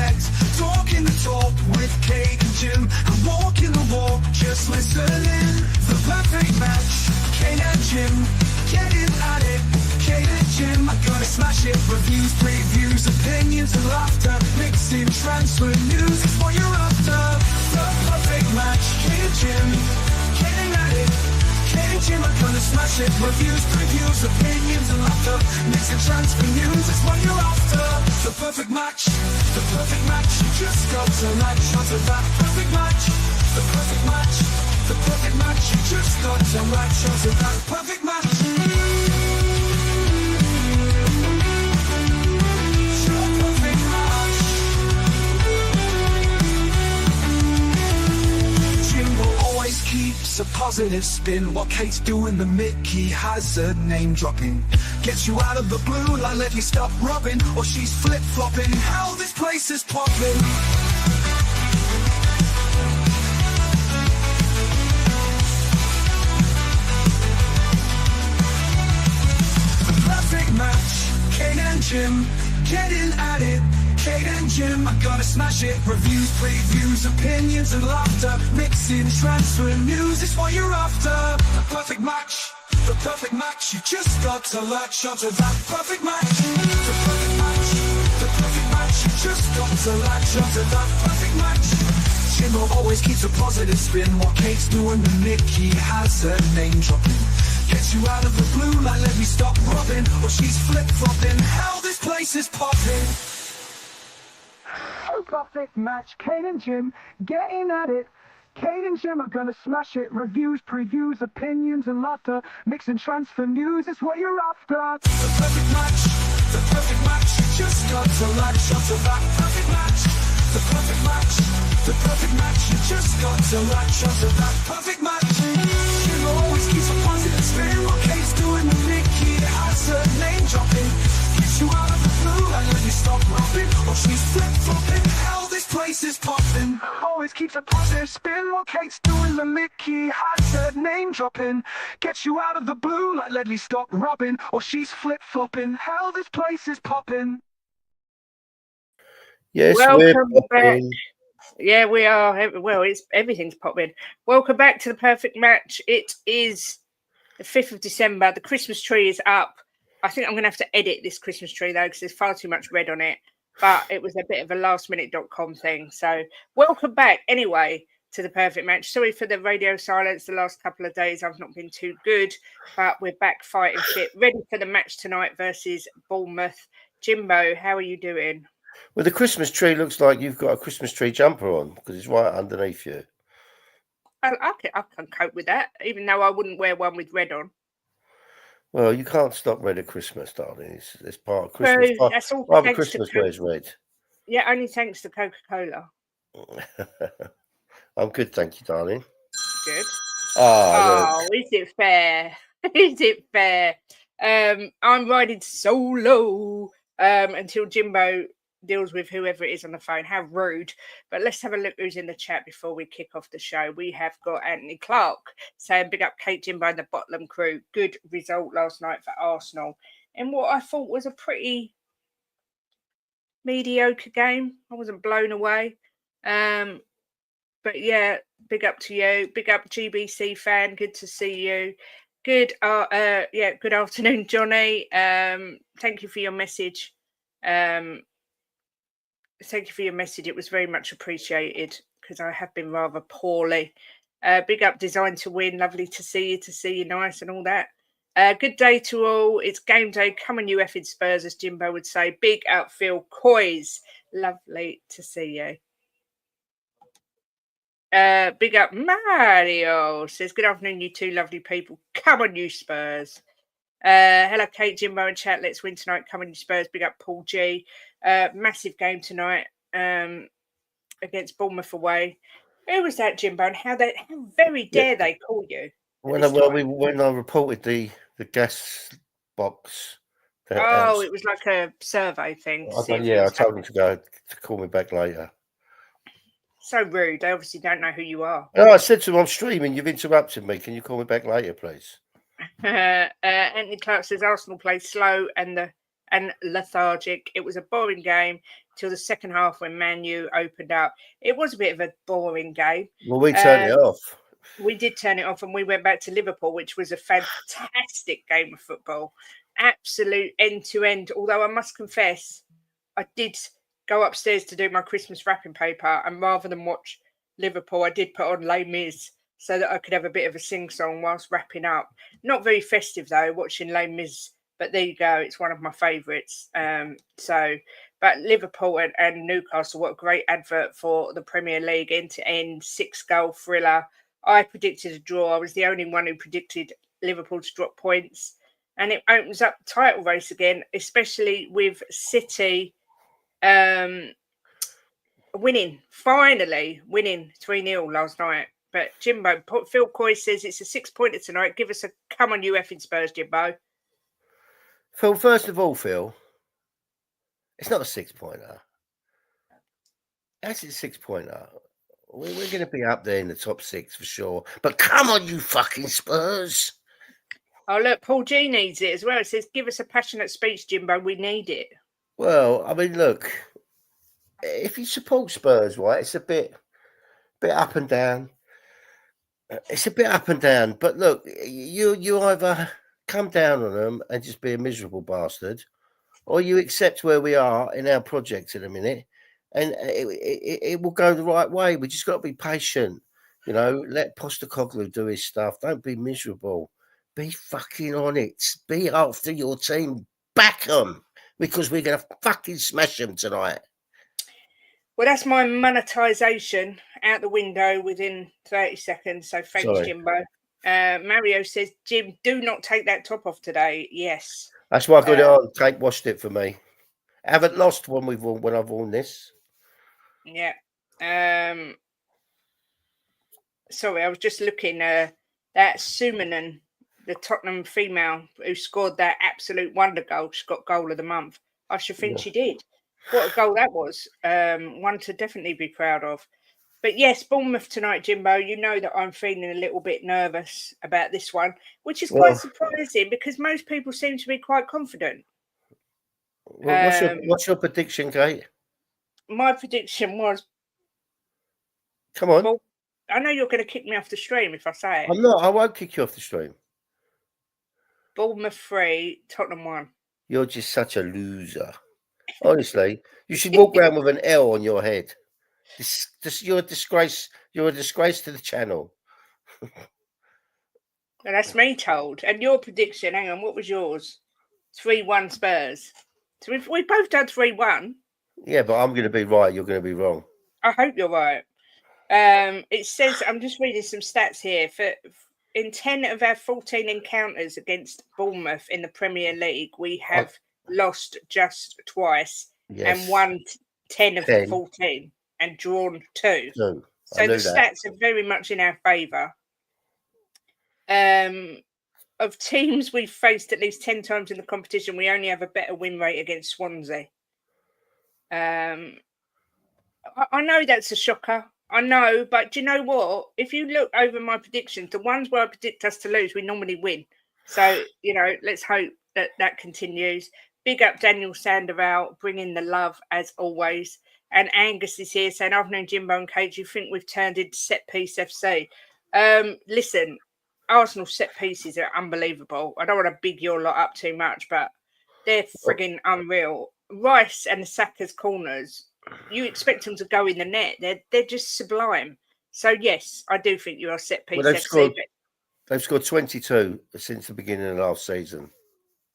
legs, talking the talk with Kate and Jim, and walking the walk, just listening. The perfect match, Kate and Jim, getting at it. Kate and Jim are gonna smash it. Reviews, previews, opinions and laughter, mixing transfer news is what you're after. The perfect match, Kate and Jim, getting at it. Kate and Jim are gonna smash it. Reviews, previews, opinions and laughter, mixing transfer news is what you're after. The perfect match, the perfect match. You just got to latch onto that perfect match. The perfect match, the perfect match. You just got to latch onto that perfect match. Keeps a positive spin while Kate's doing the Mickey Hazard name dropping. Gets you out of the blue like let me stop rubbing, or she's flip-flopping. Hell, this place is popping. The perfect match, Kate and Jim, getting at it. Kate and Jim are gonna smash it. Reviews, previews, opinions and laughter, mixing transfer news is what you're after. The perfect match, the perfect match. You just got to latch onto that perfect match. The perfect match, the perfect match. You just got to latch onto that perfect match. Jimbo always keeps a positive spin while Kate's doing the Mickey Hazard name dropping. Gets you out of the blue like let me stop rubbing, or she's flip-flopping. Hell, this place is popping. Perfect match, Kate and Jim, getting at it. Kate and Jim are gonna smash it. Reviews, previews, opinions and laughter, mixing transfer news is what you're after. The perfect match, the perfect match. You just got to latch onto that perfect match. The perfect match, the perfect match. You just got to latch onto that perfect match. Jim always keeps a positive spin while Kate's doing the Mickey Hazard name dropping. Gets you out of the blue and let you stop rubbing, or she's flip-flopping. Hell, this place is popping. Always keeps a positive spin while Kate's doing the Mickey Hazard name dropping. Gets you out of the blue like let me stop rubbing, or she's flip-flopping. Hell, this place is popping. Yes, welcome back. Yeah, we are. Well, everything's popping. Welcome back to the perfect match. It is the 5th of December. The Christmas tree is up. I think I'm going to have to edit this Christmas tree, though, because there's far too much red on it. But it was a bit of a lastminute.com thing. So welcome back, anyway, to the perfect match. Sorry for the radio silence the last couple of days. I've not been too good. But we're back fighting fit. Ready for the match tonight versus Bournemouth. Jimbo, how are you doing? Well, the Christmas tree looks like you've got a Christmas tree jumper on because it's right underneath you. I can cope with that, even though I wouldn't wear one with red on. Well, you can't stop red at Christmas, darling. It's part of Christmas. So that's all Rather Christmas wears red. Yeah, only thanks to Coca-Cola. I'm good, thank you, darling. Good. Oh, is it fair? Is it fair? I'm riding solo until Jimbo deals with whoever it is on the phone. How rude. But let's have a look who's in the chat before we kick off the show. We have got Anthony Clark saying big up Kate, Jimbo and the Bottom crew. Good result last night for Arsenal in what I thought was a pretty mediocre game. I wasn't blown away. But yeah, big up to you. Big up GBC fan. Good to see you. Good good afternoon, Johnny. Thank you for your message. Thank you for your message. It was very much appreciated because I have been rather poorly. Big up Design to Win. Lovely to see you nice and all that. Good day to all. It's game day. Come on, you effing Spurs, as Jimbo would say. Big up Phil Coys. Lovely to see you. Big up Mario. Says, good afternoon, you two lovely people. Come on, you Spurs. Hello, Kate, Jimbo and chat. Let's win tonight. Come on, you Spurs. Big up Paul G. Massive game tonight against Bournemouth away. Who was that, Jimbo? And how very dare they call you? When I reported the gas box. It was like a survey thing. I told them to call me back later. So rude. They obviously don't know who you are. No, I said to them, I'm streaming. You've interrupted me. Can you call me back later, please? Anthony Clark says Arsenal played slow and lethargic. It was a boring game. till the second half when Man U opened up. It was a bit of a boring game. Well, we turned it off. We did turn it off and we went back to Liverpool, which was a fantastic game of football. Absolute end to end. Although I must confess, I did go upstairs to do my Christmas wrapping paper, and rather than watch Liverpool, I did put on Les Mis so that I could have a bit of a sing-song whilst wrapping up. Not very festive though, watching Les Mis, but there you go. It's one of my favourites. But Liverpool and Newcastle, what a great advert for the Premier League, end-to-end, 6-goal thriller. I predicted a draw. I was the only one who predicted Liverpool to drop points. And it opens up the title race again, especially with City finally winning 3-0 last night. But Jimbo, Phil Coy says it's a 6-pointer tonight. Give us a come on, you effing Spurs, Jimbo. Phil, first of all, Phil, it's not a 6-pointer. That's a 6-pointer. We're going to be up there in the top 6 for sure. But come on, you fucking Spurs. Oh, look, Paul G needs it as well. It says, give us a passionate speech, Jimbo. We need it. Well, I mean, look, if you support Spurs, right, it's a bit up and down. It's a bit up and down. But look, you either come down on them and just be a miserable bastard, or you accept where we are in our project in a minute, and it will go the right way. We just got to be patient. You know, let Postecoglou do his stuff. Don't be miserable. Be fucking on it. Be after your team. Back them. Because we're going to fucking smash them tonight. Well, that's my monetization out the window within 30 seconds. So thanks, Jimbo. Mario says, Jim, do not take that top off today. Yes. That's why I got it on. Kate washed it for me. I haven't lost when I've worn this. Yeah. Sorry, I was just looking that Sumanen, the Tottenham female who scored that absolute wonder goal. She got goal of the month. I should think she did. What a goal that was. One to definitely be proud of. But yes, Bournemouth tonight, Jimbo. You know that I'm feeling a little bit nervous about this one, which is quite surprising because most people seem to be quite confident. Well, what's your prediction, Kate? My prediction was... Come on. Well, I know you're going to kick me off the stream if I say it. I'm not. I won't kick you off the stream. Bournemouth 3, Tottenham 1. You're just such a loser. Honestly, you should walk around with an L on your head. You're a disgrace. You're a disgrace to the channel. And that's me told. And your prediction, hang on, what was yours? 3-1 Spurs. So we both done 3-1. Yeah, but I'm going to be right. You're going to be wrong. I hope you're right. It says, I'm just reading some stats here. In 10 of our 14 encounters against Bournemouth in the Premier League, we have lost just twice and won 10 of the 14 and drawn 2. So the stats are very much in our favour. Of teams we've faced at least 10 times in the competition, we only have a better win rate against Swansea. I know that's a shocker. I know, but do you know what? If you look over my predictions, the ones where I predict us to lose, we normally win. So, you know, let's hope that continues. Big up Daniel Sandoval, bringing the love as always. And Angus is here saying, afternoon, Jimbo and Kate, do you think we've turned into set piece FC? Listen, Arsenal set pieces are unbelievable. I don't want to big your lot up too much, but they're frigging unreal. Rice and Saka's corners, you expect them to go in the net. They're just sublime. So, yes, I do think you are set piece FC. They've scored 22 since the beginning of last season.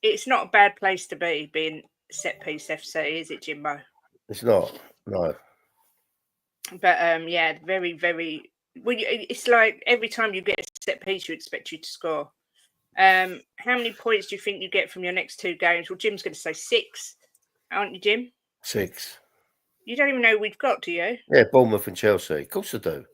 It's not a bad place to be, being set piece FC, is it, Jimbo? It's not, no. But, yeah, very, very... Well, it's like every time you get a set piece, you expect you to score. How many points do you think you get from your next 2 games? Well, Jim's going to say 6, aren't you, Jim? 6. You don't even know who we've got, do you? Yeah, Bournemouth and Chelsea. Of course I do.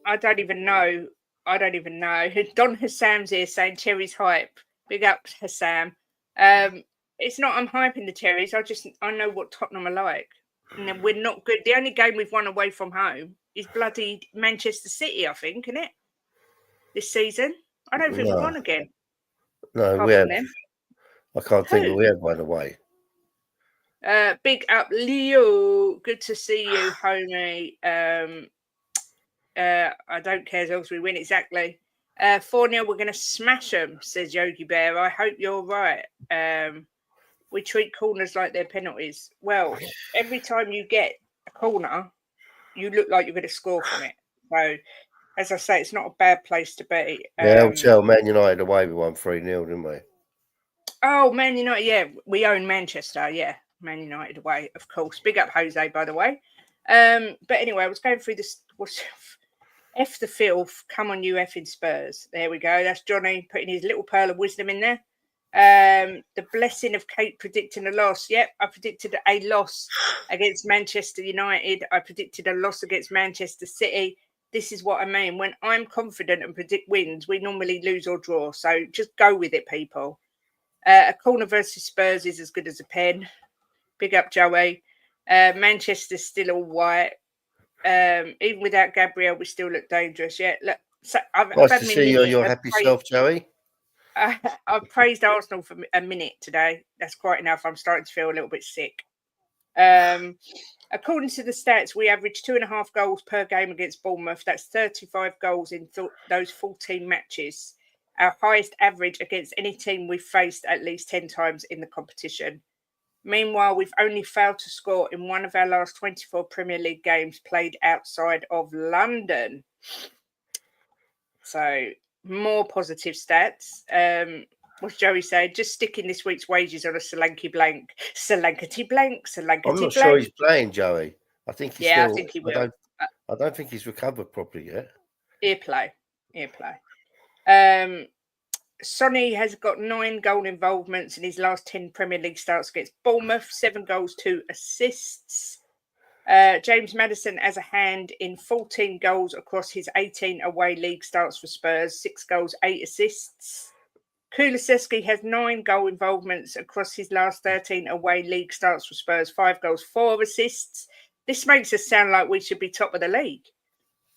I don't even know. Don Hassam's here saying Cherries hype. Big up, Hassam. It's not I'm hyping the Cherries. I know what Tottenham are like. And we're not good. The only game we've won away from home is bloody Manchester City, I think, isn't it? This season. I don't think we've won again. No, we have. I can't think we have one away. Big up, Leo. Good to see you, homie. I don't care as long as we win exactly. 4-0, we're going to smash them, says Yogi Bear. I hope you're right. We treat corners like they're penalties. Well, every time you get a corner, you look like you're going to score from it. So, as I say, it's not a bad place to be. Yeah, I'll tell Man United away we won 3-0, didn't we? Oh, Man United, yeah. We own Manchester, yeah. Man United away, of course. Big up Jose, by the way. But anyway, I was going through this. F the filth, come on you effing Spurs. There we go. That's Johnny putting his little pearl of wisdom in there. The blessing of Kate predicting a loss. Yep, I predicted a loss against Manchester United. I predicted a loss against Manchester City. This is what I mean. When I'm confident and predict wins, we normally lose or draw. So just go with it, people. A corner versus Spurs is as good as a pen. Big up, Joey. Manchester's still all white. Even without Gabriel, we still look dangerous. Yeah, look. So Nice to see you on your happy self, Joey. I've praised Arsenal for a minute today. That's quite enough. I'm starting to feel a little bit sick. According to the stats, we averaged 2.5 goals per game against Bournemouth. That's 35 goals in those 14 matches. Our highest average against any team we've faced at least 10 times in the competition. Meanwhile, we've only failed to score in one of our last 24 Premier League games played outside of London. So, more positive stats. What's Joey said? Just sticking this week's wages on a Solanke blank. Solankety blank, Solankety I'm not blank. sure he's playing, Joey. I think he's still. I think he will. I don't think he's recovered properly yet. Earplay. Sonny has got 9 goal involvements in his last 10 Premier League starts against Bournemouth, 7 goals, 2 assists. James Maddison has a hand in 14 goals across his 18 away league starts for Spurs, 6 goals, 8 assists. Kulusevski has 9 goal involvements across his last 13 away league starts for Spurs, 5 goals, 4 assists. This makes us sound like we should be top of the league,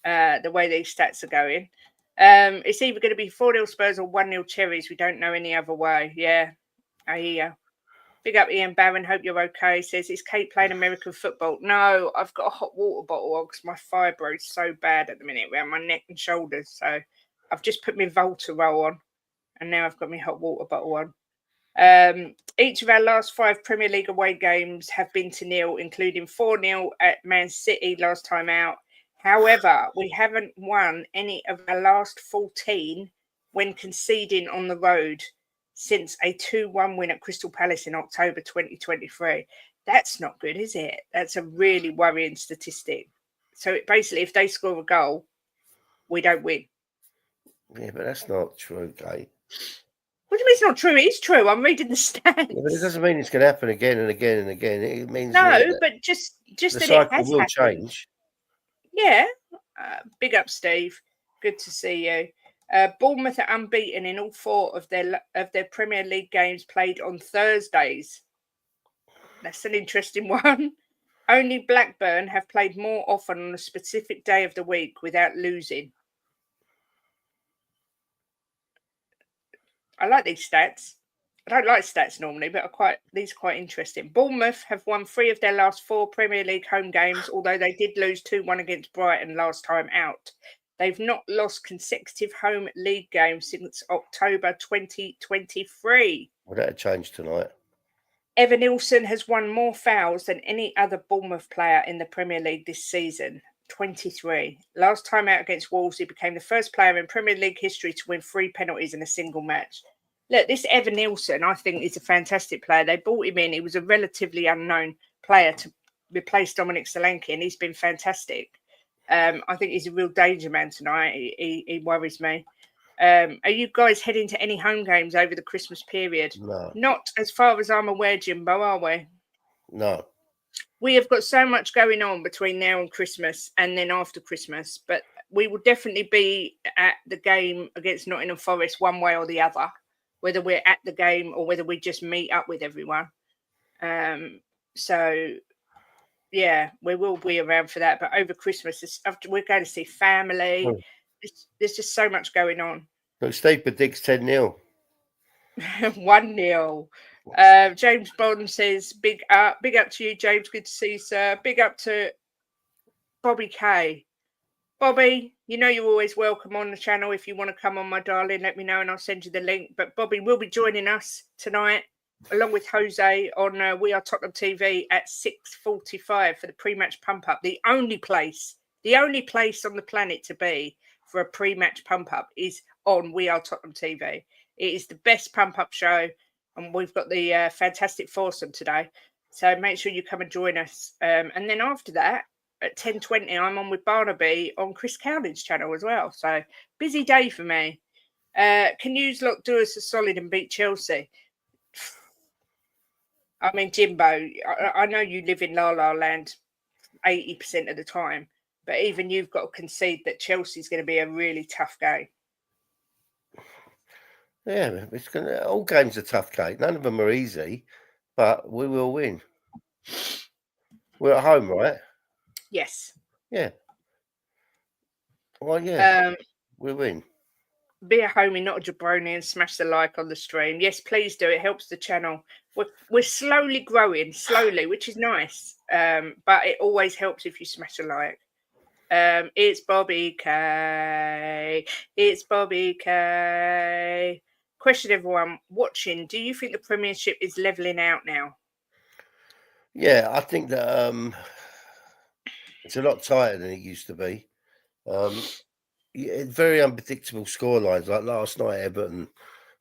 the way these stats are going. It's either going to be 4-0 Spurs or 1-0 Cherries. We don't know any other way. Yeah, I hear you. Big up Ian Barron. Hope you're okay. Says, is Kate playing American football? No, I've got a hot water bottle on because my fibro is so bad at the minute around my neck and shoulders. So I've just put my Voltarol on and now I've got my hot water bottle on. Each of our last 5 Premier League away games have been to nil, including 4-0 at Man City last time out. However, we haven't won any of our last 14 when conceding on the road since a 2-1 win at Crystal Palace in October 2023. That's not good, is it? That's a really worrying statistic. So basically, if they score a goal, we don't win. Yeah, but that's not true, Kate. What do you mean it's not true? It's true. I'm reading the stats. Yeah, but it doesn't mean it's going to happen again and again and again. It means but just the that cycle it has will happened. change. Yeah. Big up, Steve. Good to see you. Bournemouth are unbeaten in all 4 of their Premier League games played on Thursdays. That's an interesting one. Only Blackburn have played more often on a specific day of the week without losing. I like these stats. I don't like stats normally, but these are quite interesting. Bournemouth have won 3 of their last 4 Premier League home games, although they did lose 2-1 against Brighton last time out. They've not lost consecutive home league games since October 2023. Well, that'll change tonight. Evan Nilsson has won more fouls than any other Bournemouth player in the Premier League this season. 23. Last time out against Wolves, he became the first player in Premier League history to win 3 penalties in a single match. Look, this Evan Nilsson, I think, is a fantastic player. They brought him in. He was a relatively unknown player to replace Dominic Solanke, and he's been fantastic. I think he's a real danger man tonight. He worries me. Are you guys heading to any home games over the Christmas period? No. Not as far as I'm aware, Jimbo, are we? No. We have got so much going on between now and Christmas and then after Christmas, but we will definitely be at the game against Nottingham Forest one way or the other, whether we're at the game or whether we just meet up with everyone. So, yeah, we will be around for that. But over Christmas, we're going to see family. There's just so much going on. Look, Steve predicts 10-0. 1-0. James Bond says, big up to you, James. Good to see you, sir. Big up to Bobby K. Bobby, you know you're always welcome on the channel. If you want to come on, my darling, let me know and I'll send you the link. But Bobby will be joining us tonight, along with Jose, on We Are Tottenham TV at 6:45 for the pre-match pump-up. The only place on the planet to be for a pre-match pump-up is on We Are Tottenham TV. It is the best pump-up show, and we've got the fantastic foursome today. So make sure you come and join us. And then after that, at 10:20, I'm on with Barnaby on Chris Cowley's channel as well. So busy day for me. Can you lot do us a solid and beat Chelsea? I mean, Jimbo, I know you live in La La Land 80% of the time, but even you've got to concede that Chelsea's going to be a really tough game. Yeah, all games are tough, Kate. None of them are easy, but we will win. We're at home, right? Yes. Yeah. Well, yeah, we'll win. Be a homie, not a jabroni, and smash the like on the stream. Yes, please do. It helps the channel. We're slowly growing, which is nice. But it always helps if you smash a like. It's Bobby K. It's Bobby K. Question, everyone watching: do you think the Premiership is levelling out now? Yeah, I think that it's a lot tighter than it used to be. Very unpredictable scorelines, like last night, Everton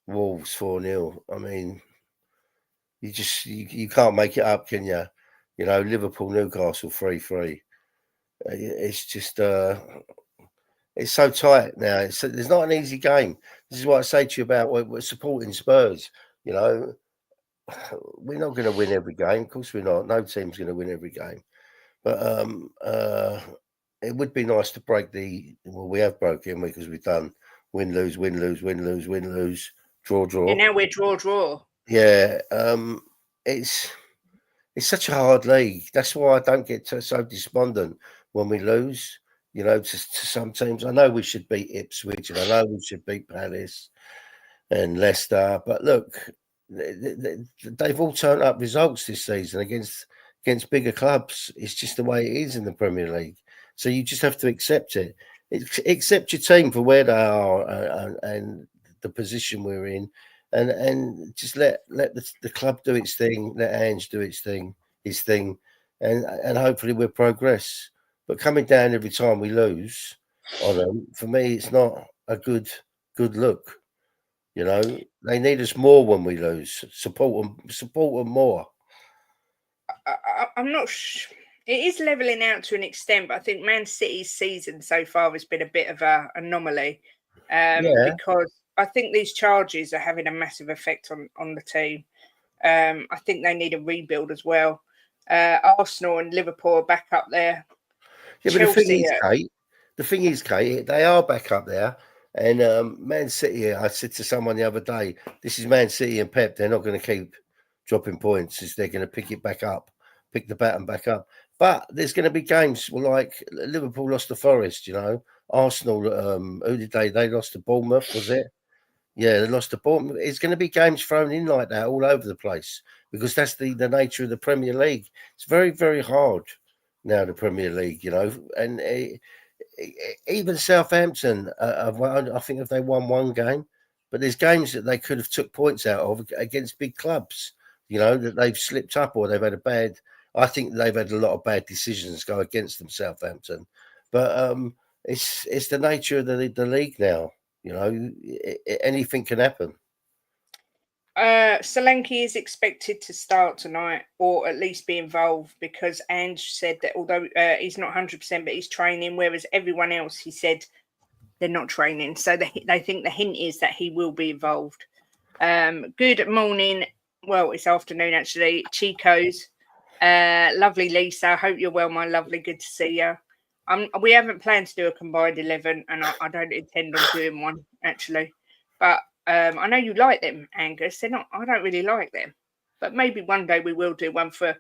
Wolves 4-0. I mean, you can't make it up, can you? You know, Liverpool Newcastle 3-3. It's just it's so tight now. It's not an easy game. This is what I say to you about we're supporting Spurs. You know, we're not going to win every game. Of course, we're not. No team's going to win every game. But it would be nice to break we have broken because we've done win, lose, win, lose, win, lose, win, lose, draw. And now we're draw. Yeah, it's such a hard league. That's why I don't get so despondent when we lose. You know, to some teams. I know we should beat Ipswich, and I know we should beat Palace and Leicester. But look, they've all turned up results this season against bigger clubs. It's just the way it is in the Premier League. So you just have to accept it. Accept your team for where they are and the position we're in, and just let the club do its thing. Let Ange do his thing, and hopefully we'll progress. But coming down every time we lose on them, for me, it's not a good look. You know, they need us more when we lose. Support them more. I'm not sure. It is levelling out to an extent, but I think Man City's season so far has been a bit of an anomaly because I think these charges are having a massive effect on the team. I think they need a rebuild as well. Arsenal and Liverpool are back up there. Yeah, but the thing is, Kate, they are back up there. And Man City, I said to someone the other day, this is Man City and Pep. They're not going to keep dropping points. They're going to pick it back up, pick the baton back up. But there's going to be games like Liverpool lost to Forest, you know. Arsenal, who did they? They lost to Bournemouth, was it? Yeah, they lost to Bournemouth. It's going to be games thrown in like that all over the place because that's the nature of the Premier League. It's very, very hard now, the Premier League, you know. And even Southampton, I think if they won one game, but there's games that they could have took points out of against big clubs, you know, that they've slipped up or they've had I think they've had a lot of bad decisions go against them, Southampton. But it's the nature of the league now. You know, anything can happen. Solanke is expected to start tonight, or at least be involved, because Ange said that although he's not 100%, but he's training, whereas everyone else, he said they're not training. So they think the hint is that he will be involved. Good morning. Well, it's afternoon, actually. Chico's. Lovely, Lisa. Hope you're well, my lovely. Good to see you. We haven't planned to do a combined 11, and I don't intend on doing one, actually. But I know you like them, Angus. They're not. I don't really like them, but maybe one day we will do one for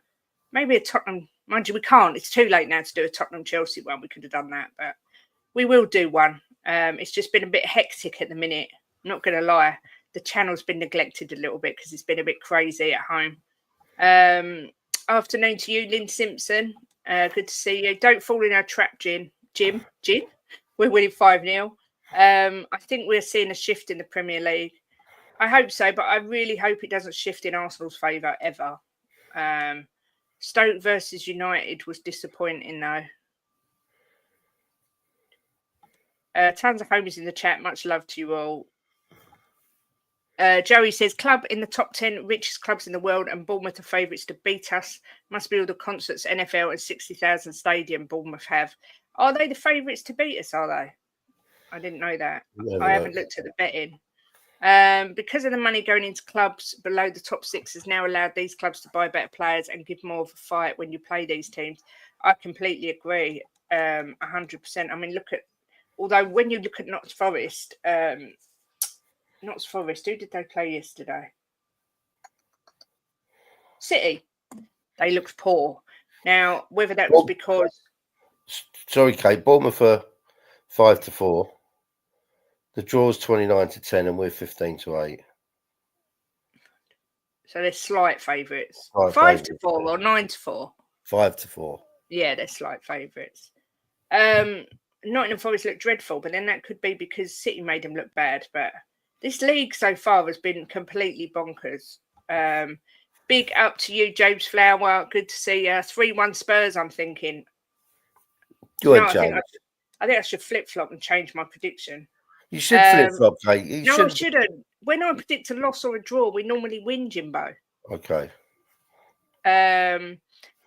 maybe a Tottenham. Mind you, we can't. It's too late now to do a Tottenham Chelsea one. We could have done that, but we will do one. It's just been a bit hectic at the minute. I'm not going to lie. the channel's been neglected a little bit because it's been a bit crazy at home. Afternoon to you, Lynn Simpson. Good to see you. Don't fall in our trap, Jim. We're winning 5-0. I think we're seeing a shift in the Premier League. I hope so, but I really hope it doesn't shift in Arsenal's favour ever. Stoke versus United was disappointing, though. Tons of homies in the chat. Much love to you all. Joey says, club in the top 10 richest clubs in the world and Bournemouth are favourites to beat us. Must be all the concerts, NFL and 60,000 stadium Bournemouth have. Are they the favourites to beat us, are they? I didn't know that. I haven't looked at the betting. Because of the money going into clubs below the top 6 has now allowed these clubs to buy better players and give more of a fight when you play these teams. I completely agree, 100%. I mean, although when you look at Notts Forest, who did they play yesterday? City. They looked poor. Now, whether that was because... Sorry, Kate, Bournemouth are 5-4. The draw's 29-10 and we're 15-8. So they're slight favourites. 5-4 or 9-4? 5-4. Yeah, they're slight favourites. Nottingham Forest looked dreadful, but then that could be because City made them look bad. But this league so far has been completely bonkers. Big up to you, James Flower. Good to see you. 3-1 Spurs, I'm thinking. Good, James. I think I should flip-flop and change my prediction. You should flip-flop, Kate. I shouldn't. When I predict a loss or a draw, we normally win, Jimbo. Okay.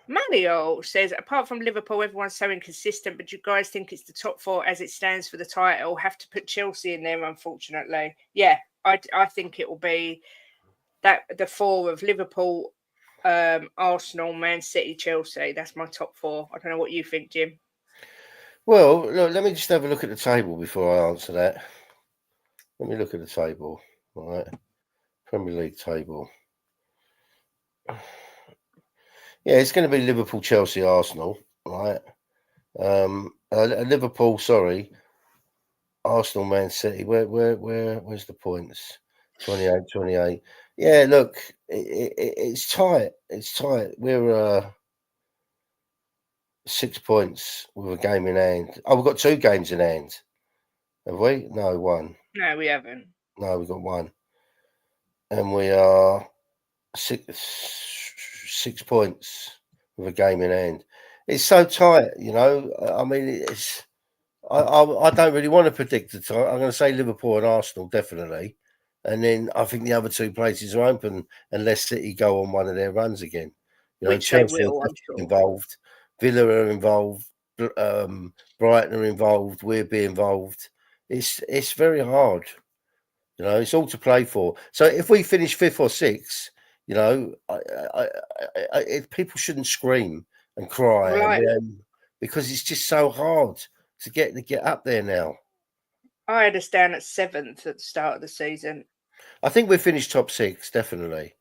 Mario says, apart from Liverpool, everyone's so inconsistent, but you guys think it's the top 4 as it stands for the title. Have to put Chelsea in there, unfortunately. Yeah, I think it will be that the 4 of Liverpool, Arsenal, Man City, Chelsea. That's my top 4. I don't know what you think, Jim. Well, look, let me just have a look at the table before I answer that. Let me look at the table. All right. Premier League table. Yeah, it's going to be Liverpool, Chelsea, Arsenal, right? Liverpool, Arsenal, Man City. Where's the points? 28. Yeah, look, it's tight. It's tight. We're 6 points with a game in hand. Oh, we've got 2 games in hand. Have we? No, 1. No, we haven't. No, we've got 1. And we are 6 points with a game in hand. It's so tight, you know. I mean, I don't really want to predict the time. I'm going to say Liverpool and Arsenal, definitely. And then I think the other 2 places are open unless City go on one of their runs again. You know, which they Chelsea will, are I'm sure. involved. Villa are involved. Brighton are involved. We'll be involved. It's very hard. You know, it's all to play for. So if we finish 5th or 6th, you know, people shouldn't scream and cry because it's just so hard to get up there now. I had us down at 7th at the start of the season. I think we'll finish top 6, definitely.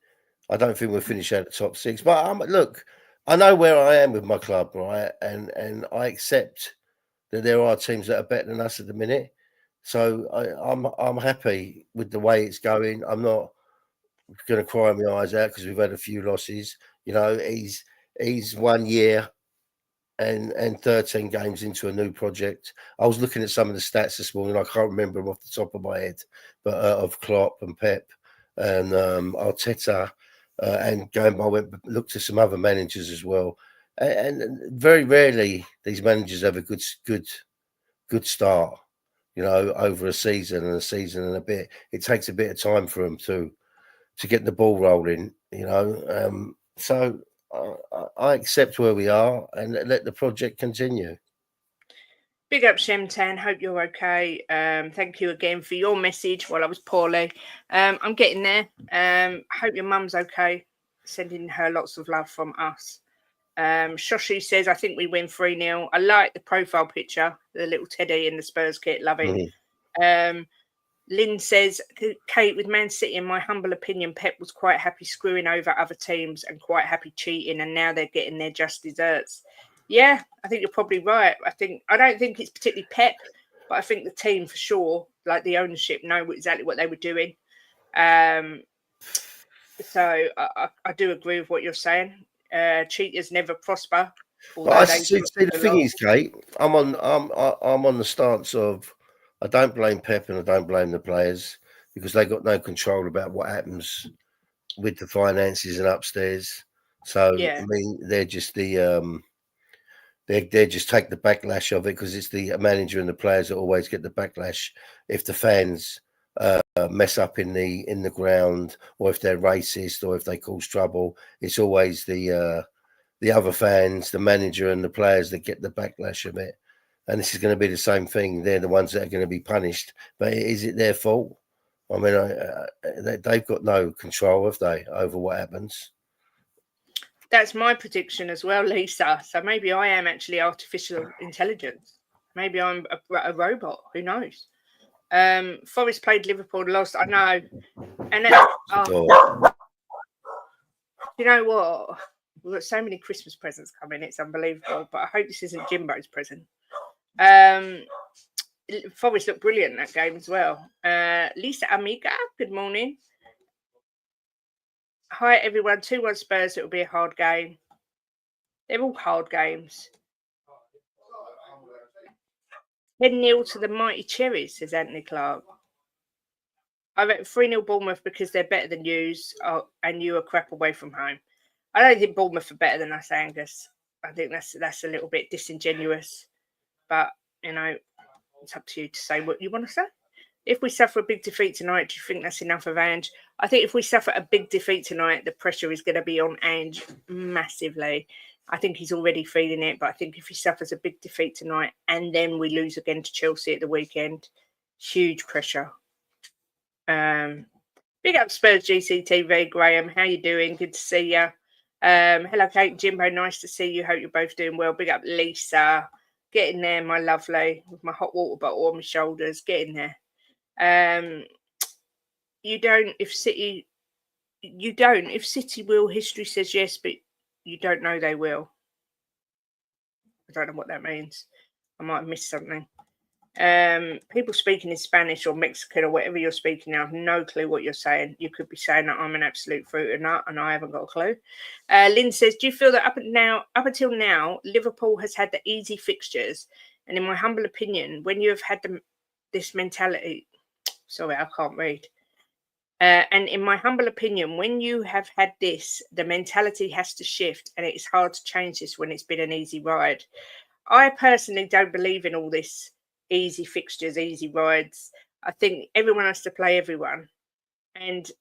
I don't think we'll finish at the top 6. But look, I know where I am with my club, right? And I accept that there are teams that are better than us at the minute. So I'm happy with the way it's going. I'm not going to cry my eyes out because we've had a few losses. You know, he's 1 year and 13 games into a new project. I was looking at some of the stats this morning. I can't remember them off the top of my head, but of Klopp and Pep and Arteta, and I looked at some other managers as well. And very rarely these managers have a good start. You know, over a season and a bit. It takes a bit of time for them to get the ball rolling. You know, so I accept where we are and let the project continue. Big up, Shemtan. Hope you're okay. Thank you again for your message while I was poorly. I'm getting there. Hope your mum's okay. Sending her lots of love from us. Shoshi says, I think we win 3-0. I like the profile picture, the little Teddy in the Spurs kit. Love it. Mm-hmm. Lynn says, Kate, with Man City, in my humble opinion, Pep was quite happy screwing over other teams and quite happy cheating, and now they're getting their just desserts. Yeah, I think you're probably right. I don't think it's particularly Pep, but I think the team for sure, like the ownership, know exactly what they were doing. So I do agree with what you're saying. Cheaters never prosper. But I see the thing is, Kate, I'm on the stance of I don't blame Pep and I don't blame the players because they got no control about what happens with the finances and upstairs. So Yeah. I mean, they're just the they just take the backlash of it because it's the manager and the players that always get the backlash if the fans mess up in the ground or if they're racist or if they cause trouble. It's always the other fans, the manager and the players that get the backlash of it. And this is going to be the same thing. They're the ones that are going to be punished. But is it their fault? I mean, they've got no control, have they, over what happens? That's my prediction as well, Lisa. So maybe I am actually artificial intelligence. Maybe I'm a robot. Who knows? Forest played Liverpool, lost. I know. And you know what? We've got so many Christmas presents coming. It's unbelievable. But I hope this isn't Jimbo's present. Forest looked brilliant in that game as well. Lisa Amiga, good morning. Hi, everyone. 2-1 Spurs. It will be a hard game. They're all hard games. 10-0 to the mighty Cherries, says Anthony Clark. I bet 3-0 Bournemouth because they're better than yous and you are crap away from home. I don't think Bournemouth are better than us, Angus. I think that's a little bit disingenuous. But, you know, it's up to you to say what you want to say. If we suffer a big defeat tonight, do you think that's enough of Ange? I think if we suffer a big defeat tonight, the pressure is going to be on Ange massively. I think he's already feeling it, but I think if he suffers a big defeat tonight and then we lose again to Chelsea at the weekend, huge pressure. Big up Spurs GCTV, Graham. How you doing? Good to see you. Hello, Kate and Jimbo. Nice to see you. Hope you're both doing well. Big up Lisa. Get in there, my lovely, with my hot water bottle on my shoulders. Get in there. You don't if City will, history says yes, but you don't know they will. I don't know what that means. I might have missed something. People speaking in Spanish or Mexican or whatever you're speaking, I have no clue what you're saying. You could be saying that I'm an absolute fruit or nut and I haven't got a clue. Lynn says, do you feel that up until now, Liverpool has had the easy fixtures? And in my humble opinion, when you have had this mentality, sorry, I can't read. And in my humble opinion, when you have had this, the mentality has to shift and it's hard to change this when it's been an easy ride. I personally don't believe in all this easy fixtures, easy rides. I think everyone has to play everyone. And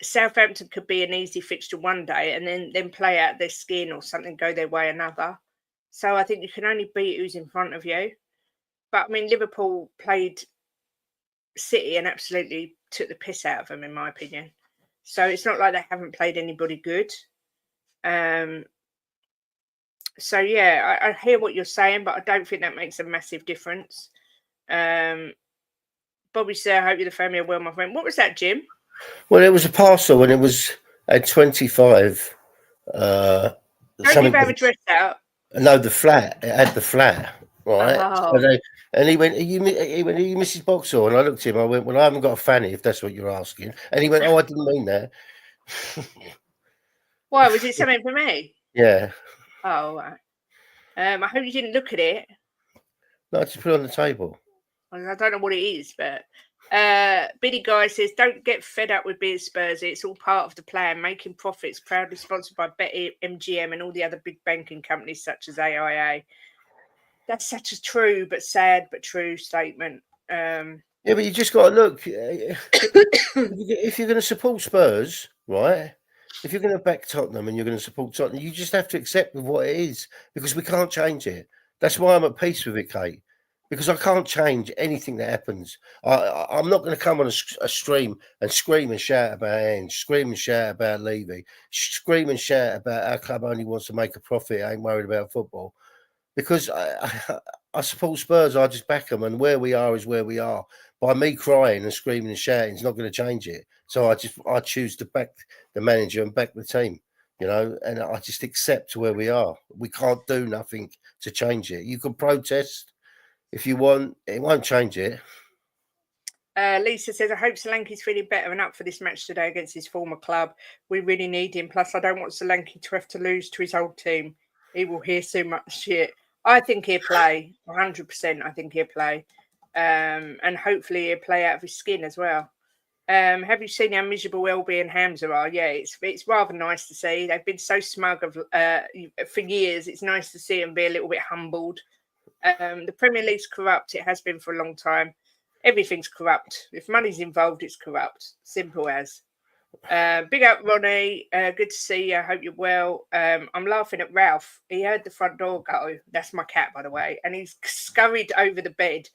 Southampton could be an easy fixture one day and then play out their skin or something, go their way another. So I think you can only beat who's in front of you. But I mean, Liverpool played City and absolutely took the piss out of them, in my opinion. So it's not like they haven't played anybody good. So yeah, I hear what you're saying, but I don't think that makes a massive difference. Bobby said, I hope you're the family are well, my friend. What was that, Jim? Well, it was a parcel and it was at 25. Don't you have a dress out? No, the flat. It had the flat, right? Oh. So and he went, are you Mrs. Boxall? And I looked at him. I went, well, I haven't got a fanny, if that's what you're asking. And he went, oh, I didn't mean that. Why, was it something for me? Yeah. Oh, right. I hope you didn't look at it. No, I just put it on the table. I don't know what it is, but Biddy Guy says, don't get fed up with being Spurs. It's all part of the plan, making profits, proudly sponsored by Betty, MGM and all the other big banking companies such as AIA. That's such a true but sad but true statement. Yeah, but you just got to look. If you're going to support Spurs, right? If you're going to back Tottenham and you're going to support Tottenham, you just have to accept with what it is because we can't change it. That's why I'm at peace with it, Kate. Because I can't change anything that happens. I'm not going to come on a stream and scream and shout about Ange, scream and shout about Levy, scream and shout about our club only wants to make a profit, ain't worried about football. Because I support Spurs, I just back them, and where we are is where we are. By me crying and screaming and shouting, it's not going to change it. So I choose to back the manager and back the team, you know, and I just accept where we are. We can't do nothing to change it. You can protest if you want, it won't change it. Lisa says, I hope Solanke's feeling better and up for this match today against his former club. We really need him. Plus, I don't want Solanke to have to lose to his old team. He will hear so much shit. I think he'll play. 100%. I think he'll play. And hopefully he'll play out of his skin as well. Have you seen how miserable Elby and Hamza are? Yeah, it's rather nice to see. They've been so smug for years. It's nice to see them be a little bit humbled. The Premier League's corrupt. It has been for a long time. Everything's corrupt. If money's involved, it's corrupt. Simple as. Big up, Ronnie. Good to see you. I hope you're well. I'm laughing at Ralph. He heard the front door go. That's my cat, by the way. And he's scurried over the bed,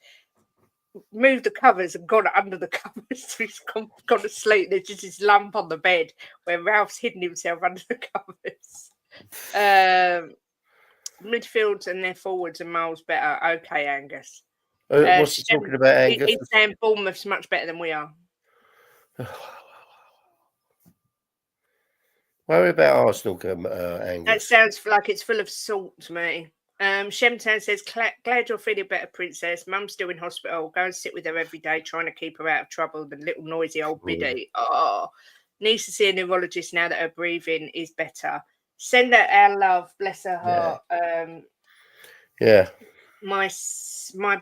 moved the covers and gone under the covers. So he's gone to sleep. There's just this lump on the bed where Ralph's hidden himself under the covers. Midfields and their forwards are miles better. Okay, Angus. What's he talking about, Angus? He's saying Bournemouth's much better than we are. Worry about Arsenal, Angus. That sounds like it's full of salt to me. Shemtown says, glad you're feeling better, Princess. Mum's still in hospital. Go and sit with her every day, trying to keep her out of trouble. The little noisy old biddy. Oh, needs to see a neurologist now that her breathing is better. Send her our love. Bless her heart. Yeah. My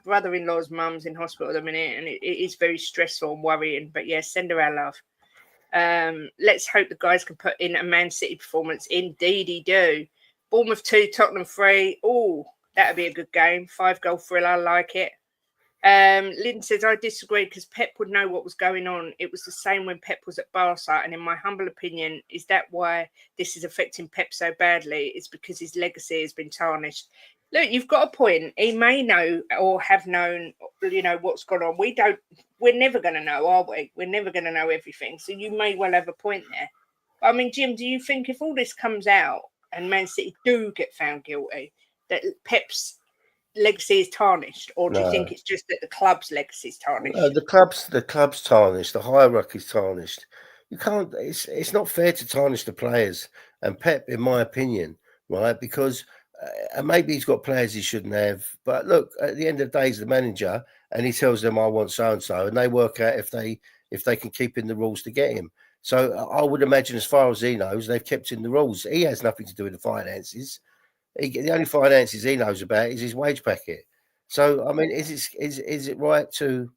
brother-in-law's mum's in hospital at the minute, and it is very stressful and worrying. But yeah, send her our love. Let's hope the guys can put in a Man City performance. Indeedy do. Bournemouth 2, Tottenham 3. Oh, that'd be a good game. 5-goal thriller. I like it. Lynn says, I disagree because Pep would know what was going on. It was the same when Pep was at Barca. And in my humble opinion, is that why this is affecting Pep so badly? It's because his legacy has been tarnished. Look, you've got a point. He may know or have known, what's gone on. We're never going to know, are we? We're never going to know everything. So you may well have a point there. But, I mean, Jim, do you think if all this comes out and Man City do get found guilty, that Pep's legacy is tarnished, or do you think it's just that the club's legacy is tarnished? No, the club's tarnished. The hierarchy's tarnished. You can't. It's not fair to tarnish the players and Pep, in my opinion, right? Because maybe he's got players he shouldn't have. But look, at the end of the day, he's the manager, and he tells them, "I want so and so," and they work out if they can keep in the rules to get him. So I would imagine, as far as he knows, they've kept in the rules. He has nothing to do with the finances. The only finances he knows about is his wage packet. So, I mean, is it right to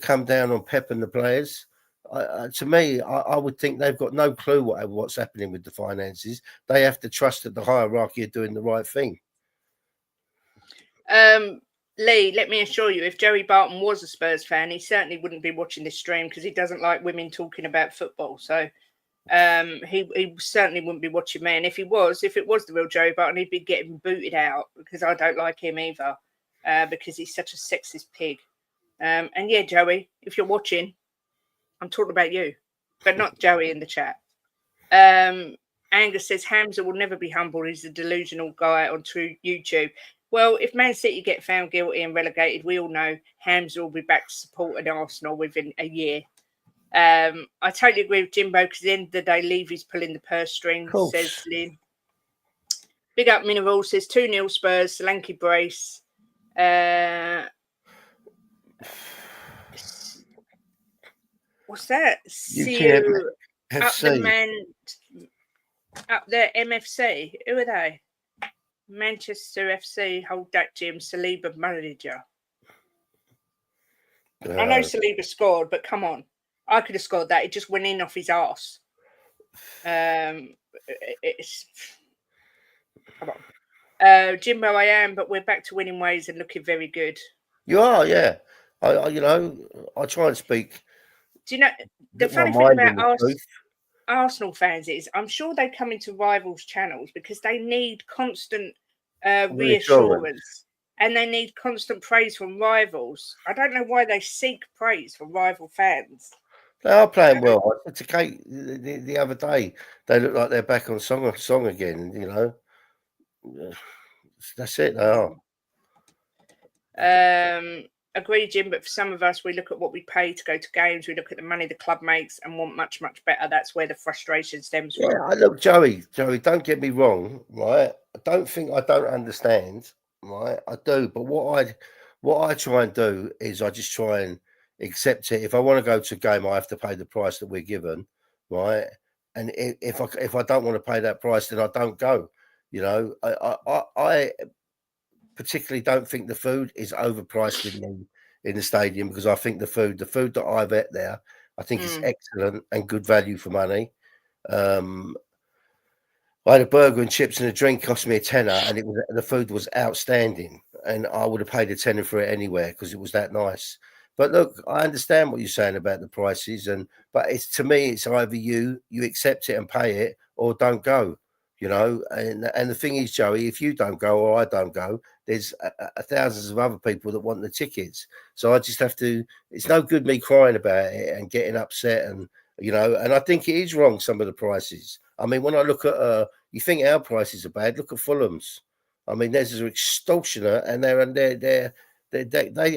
come down on Pep and the players? To me, I would think they've got no clue what's happening with the finances. They have to trust that the hierarchy are doing the right thing. Lee, let me assure you, if Joey Barton was a Spurs fan, he certainly wouldn't be watching this stream because he doesn't like women talking about football. So he certainly wouldn't be watching me. And if it was the real Joey Barton, he'd be getting booted out because I don't like him either because he's such a sexist pig. And yeah, Joey, if you're watching, I'm talking about you, but not Joey in the chat. Angus says Hamza will never be humbled. He's a delusional guy on YouTube. Well, if Man City get found guilty and relegated, we all know Hamza will be back to support an Arsenal within a year. I totally agree with Jimbo because at the end of the day, Levy's pulling the purse strings, says Lynn. Big up Mineral says 2-0 Spurs, Solanke brace. What's that? Up there, MFC. Who are they? Manchester FC. Hold that, Jim. Saliba manager. I know Saliba scored, but come on. I could have scored that. It just went in off his arse. Come on. Jimbo, I am, but we're back to winning ways and looking very good. You are, yeah. I try and speak. Do you know the funny thing about Arsenal fans is I'm sure they come into rivals' channels because they need constant reassurance and they need constant praise from rivals. I don't know why they seek praise from rival fans. They are playing well. I said to Kate the other day, they look like they're back on song again. That's it. They are. Agree, Jim, but for some of us, we look at what we pay to go to games, we look at the money the club makes and want much, much better. That's where the frustration stems from. Yeah, look, Joey, don't get me wrong, right? I don't think I don't understand, right? I do, but what I try and do is I just try and accept it. If I want to go to a game, I have to pay the price that we're given, right? And if I don't want to pay that price, then I don't go. You know, I particularly don't think the food is overpriced in the stadium, because I think the food that I've ate there, I think is excellent and good value for money. I had a burger and chips and a drink, cost me a tenner, and the food was outstanding, and I would have paid a tenner for it anywhere because it was that nice. But look, I understand what you're saying about the prices, but it's, to me, it's either you accept it and pay it, or don't go. You know, and the thing is, Joey, if you don't go or I don't go, there's thousands of other people that want the tickets. So I just have to. It's no good me crying about it and getting upset, and you know. And I think it is wrong, some of the prices. I mean, when I look at you think our prices are bad? Look at Fulham's. I mean, theirs are extortionate, and they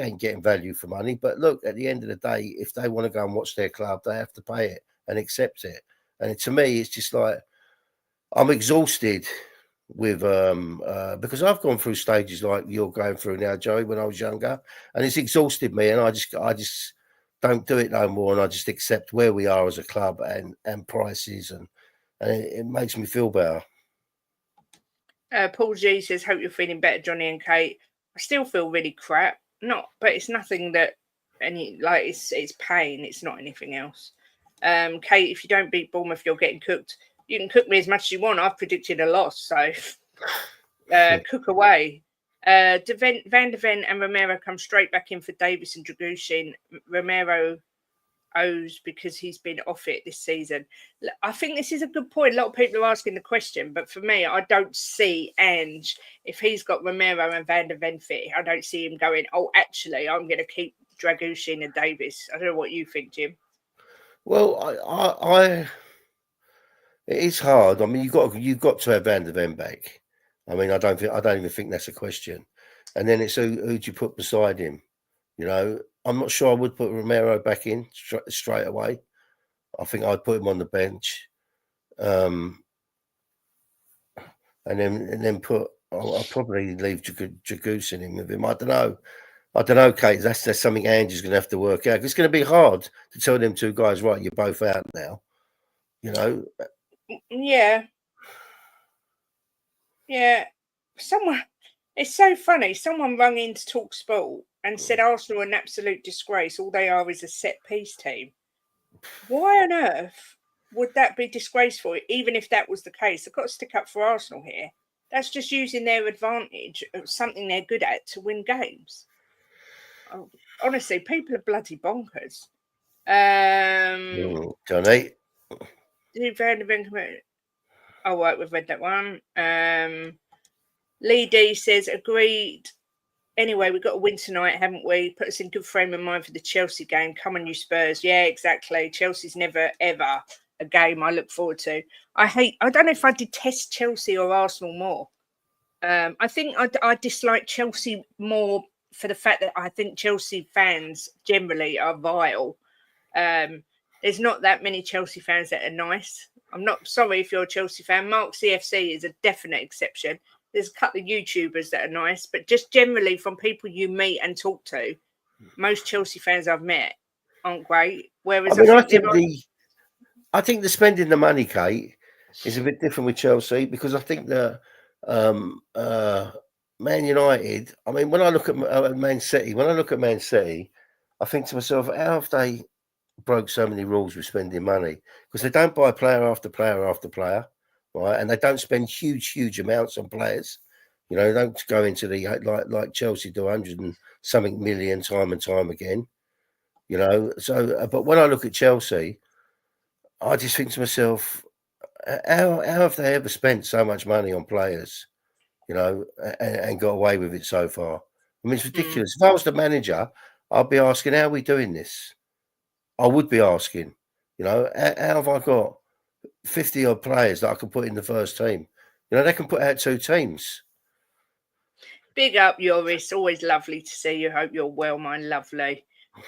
ain't getting value for money. But look, at the end of the day, if they want to go and watch their club, they have to pay it and accept it. And to me, it's just like I'm exhausted with because I've gone through stages like you're going through now, Joey, when I was younger, and it's exhausted me, and I just don't do it no more, and I just accept where we are as a club and prices, and it makes me feel better. Paul G says, "Hope you're feeling better, Johnny and Kate. I still feel really crap. But it's nothing that it's pain. It's not anything else. Kate, if you don't beat Bournemouth, you're getting cooked. You can cook me as much as you want. I've predicted a loss, so cook away." Van de Ven and Romero come straight back in for Davis and Dragushin. Romero owes because he's been off it this season. I think this is a good point. A lot of people are asking the question, but for me, I don't see Ange, if he's got Romero and Van de Ven fit, I don't see him going, oh, actually, I'm going to keep Dragushin and Davis. I don't know what you think, Jim. Well, I it's hard. I mean, you've got to have Van de Ven back. I mean, I don't even think that's a question. And then it's who do you put beside him? You know, I'm not sure I would put Romero back in straight away. I think I'd put him on the bench, and then I'll probably leave Dragushin in with him. I don't know, Kate. That's something Ange's going to have to work out. It's going to be hard to tell them two guys, right, you're both out now. You know. Yeah. It's so funny. Someone rang in to talk sport and said Arsenal are an absolute disgrace. All they are is a set piece team. Why on earth would that be disgraceful? Even if that was the case, they've got to stick up for Arsenal here. That's just using their advantage of something they're good at to win games. Oh, honestly, people are bloody bonkers. Johnny. Oh, right, we've read that one. Lee D says, agreed. Anyway, we've got to win tonight, haven't we? Put us in good frame of mind for the Chelsea game. Come on, you Spurs. Yeah, exactly. Chelsea's never, ever a game I look forward to. I don't know if I detest Chelsea or Arsenal more. I think I dislike Chelsea more for the fact that I think Chelsea fans generally are vile. There's not that many Chelsea fans that are nice. I'm not sorry if you're a Chelsea fan. Mark CFC is a definite exception. There's a couple of YouTubers that are nice, but just generally from people you meet and talk to, most Chelsea fans I've met aren't great. Whereas I think the spending the money, Kate, is a bit different with Chelsea, because I think that Man United. I mean, when I look at Man City, I think to myself, how have they broke so many rules with spending money? Because they don't buy player after player after player. Right, and they don't spend huge amounts on players. You know, they don't go into the like Chelsea do 100 and something million time and time again. You know, so but when I look at Chelsea, I just think to myself, how have they ever spent so much money on players? You know, and got away with it so far. I mean, it's ridiculous. If I was the manager, I'd be asking, how are we doing this? I would be asking, you know, how have I got 50 odd players that I can put in the first team? You know, they can put out two teams. Big up, Yoris. Always lovely to see you. Hope you're well, my lovely.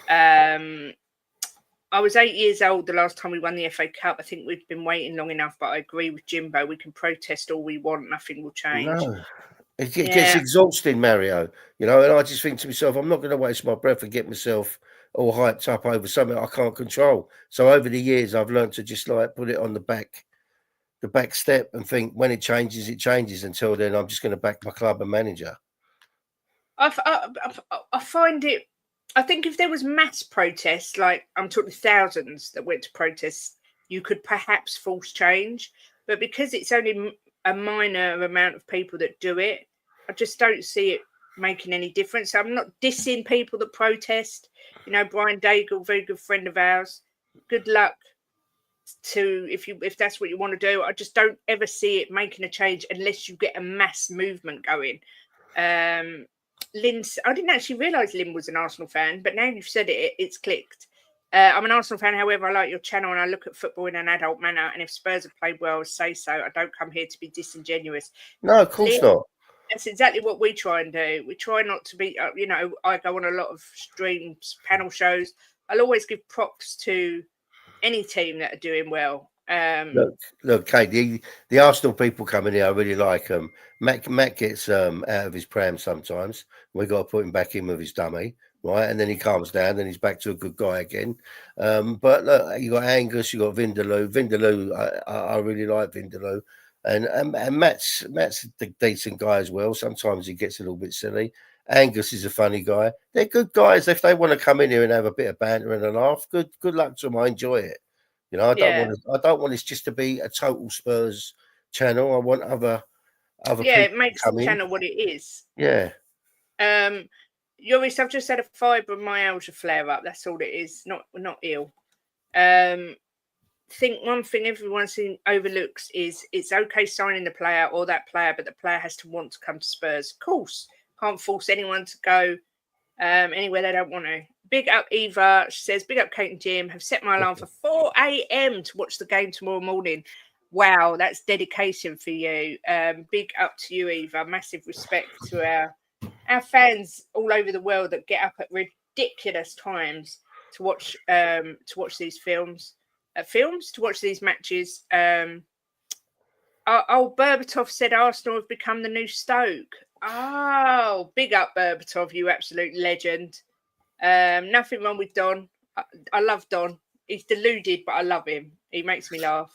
I was 8 years old the last time we won the FA Cup. I think we've been waiting long enough, but I agree with Jimbo. We can protest all we want. Nothing will change. No. It gets exhausting, Mario. You know, and I just think to myself, I'm not going to waste my breath and get myself all hyped up over something I can't control. So over the years, I've learned to just like put it on the back step and think when it changes, it changes. Until then, I'm just going to back my club and manager. I find it. I think if there was mass protests, like I'm talking thousands that went to protest, you could perhaps force change. But because it's only a minor amount of people that do it, I just don't see it making any difference. I'm not dissing people that protest. You know, Brian Daigle, very good friend of ours. Good luck to if that's what you want to do. I just don't ever see it making a change unless you get a mass movement going. Lynn's, I didn't actually realise Lynn was an Arsenal fan, but now you've said it, it's clicked. I'm an Arsenal fan, however, I like your channel and I look at football in an adult manner. And if Spurs have played well, say so. I don't come here to be disingenuous. No, of course not. That's exactly what we try and do. We try not to be, you know, I go on a lot of streams, panel shows. I'll always give props to any team that are doing well. Look, Kate, the Arsenal people coming here, I really like them. Matt gets out of his pram sometimes. We got to put him back in with his dummy, right? And then he calms down, then he's back to a good guy again. But look, you got Angus, you got Vindaloo. I really like Vindaloo. And Matt's a decent guy as well. Sometimes he gets a little bit silly. Angus is a funny guy. They're good guys. If they want to come in here and have a bit of banter and a laugh, good luck to them. I enjoy it. You know, I don't want this just to be a total Spurs channel. I want other people. It makes the channel what it is. Yeah. Yoris, I've just had a fibromyalgia flare up. That's all it is. Not ill. Think one thing everyone overlooks is it's okay signing the player or that player, but the player has to want to come to Spurs. Of course, can't force anyone to go anywhere they don't want to. Big up Eva. She says, big up Kate and Jim. Have set my alarm for 4 a.m. to watch the game tomorrow morning. Wow, that's dedication for you. Big up to you, Eva. Massive respect to our fans all over the world that get up at ridiculous times to watch these to watch these matches. Berbatov said Arsenal have become the new Stoke. Oh, big up Berbatov, you absolute legend. Nothing wrong with Don. I love Don. He's deluded, but I love him. He makes me laugh.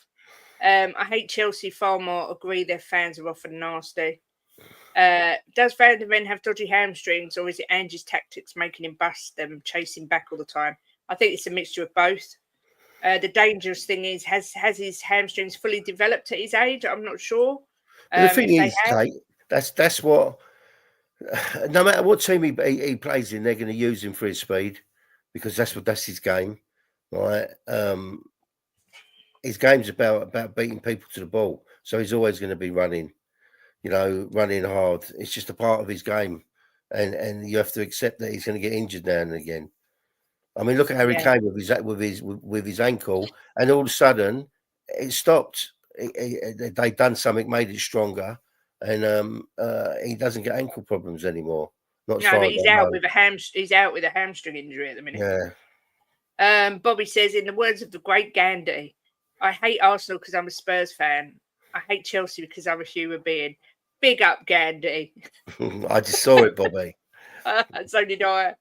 I hate Chelsea far more. Agree, their fans are often nasty. Does Van der Ven have dodgy hamstrings, or is it Angie's tactics making him bust them, chasing back all the time? I think it's a mixture of both. The dangerous thing is, has his hamstrings fully developed at his age? I'm not sure. The thing is, Kate, that's what. No matter what team he plays in, they're going to use him for his speed because that's his game, right? His game's about beating people to the ball, so he's always going to be running, running hard. It's just a part of his game, and you have to accept that he's going to get injured now and again. I mean, look at how he came with his ankle, and all of a sudden it stopped. They've done something, made it stronger. And he doesn't get ankle problems anymore. But he's out with a hamstring injury at the minute. Yeah. Bobby says, in the words of the great Gandhi, I hate Arsenal because I'm a Spurs fan. I hate Chelsea because I'm a human being. Big up Gandhi. I just saw it, Bobby. So did I.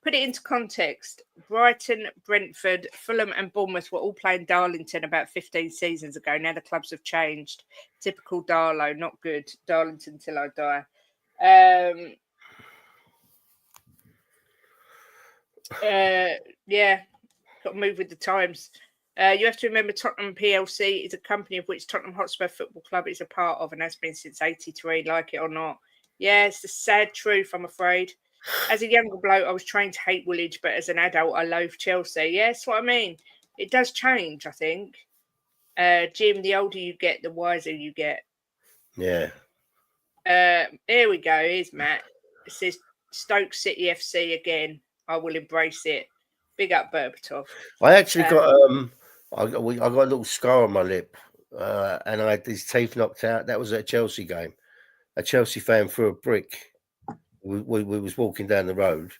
Put it into context. Brighton, Brentford, Fulham and Bournemouth were all playing Darlington about 15 seasons ago. Now the clubs have changed. Typical Darlow, not good. Darlington till I die. Got to move with the times. You have to remember Tottenham PLC is a company of which Tottenham Hotspur Football Club is a part of and has been since 83, like it or not. Yeah, it's the sad truth, I'm afraid. As a younger bloke, I was trained to hate Woolwich, but as an adult, I loathe Chelsea. Yeah, that's what I mean. It does change, I think. Jim, the older you get, the wiser you get. Yeah. Here we go. Here's Matt. It says Stoke City FC again. I will embrace it. Big up Berbatov. I actually got I got a little scar on my lip, and I had his teeth knocked out. That was at a Chelsea game. A Chelsea fan threw a brick. We was walking down the road,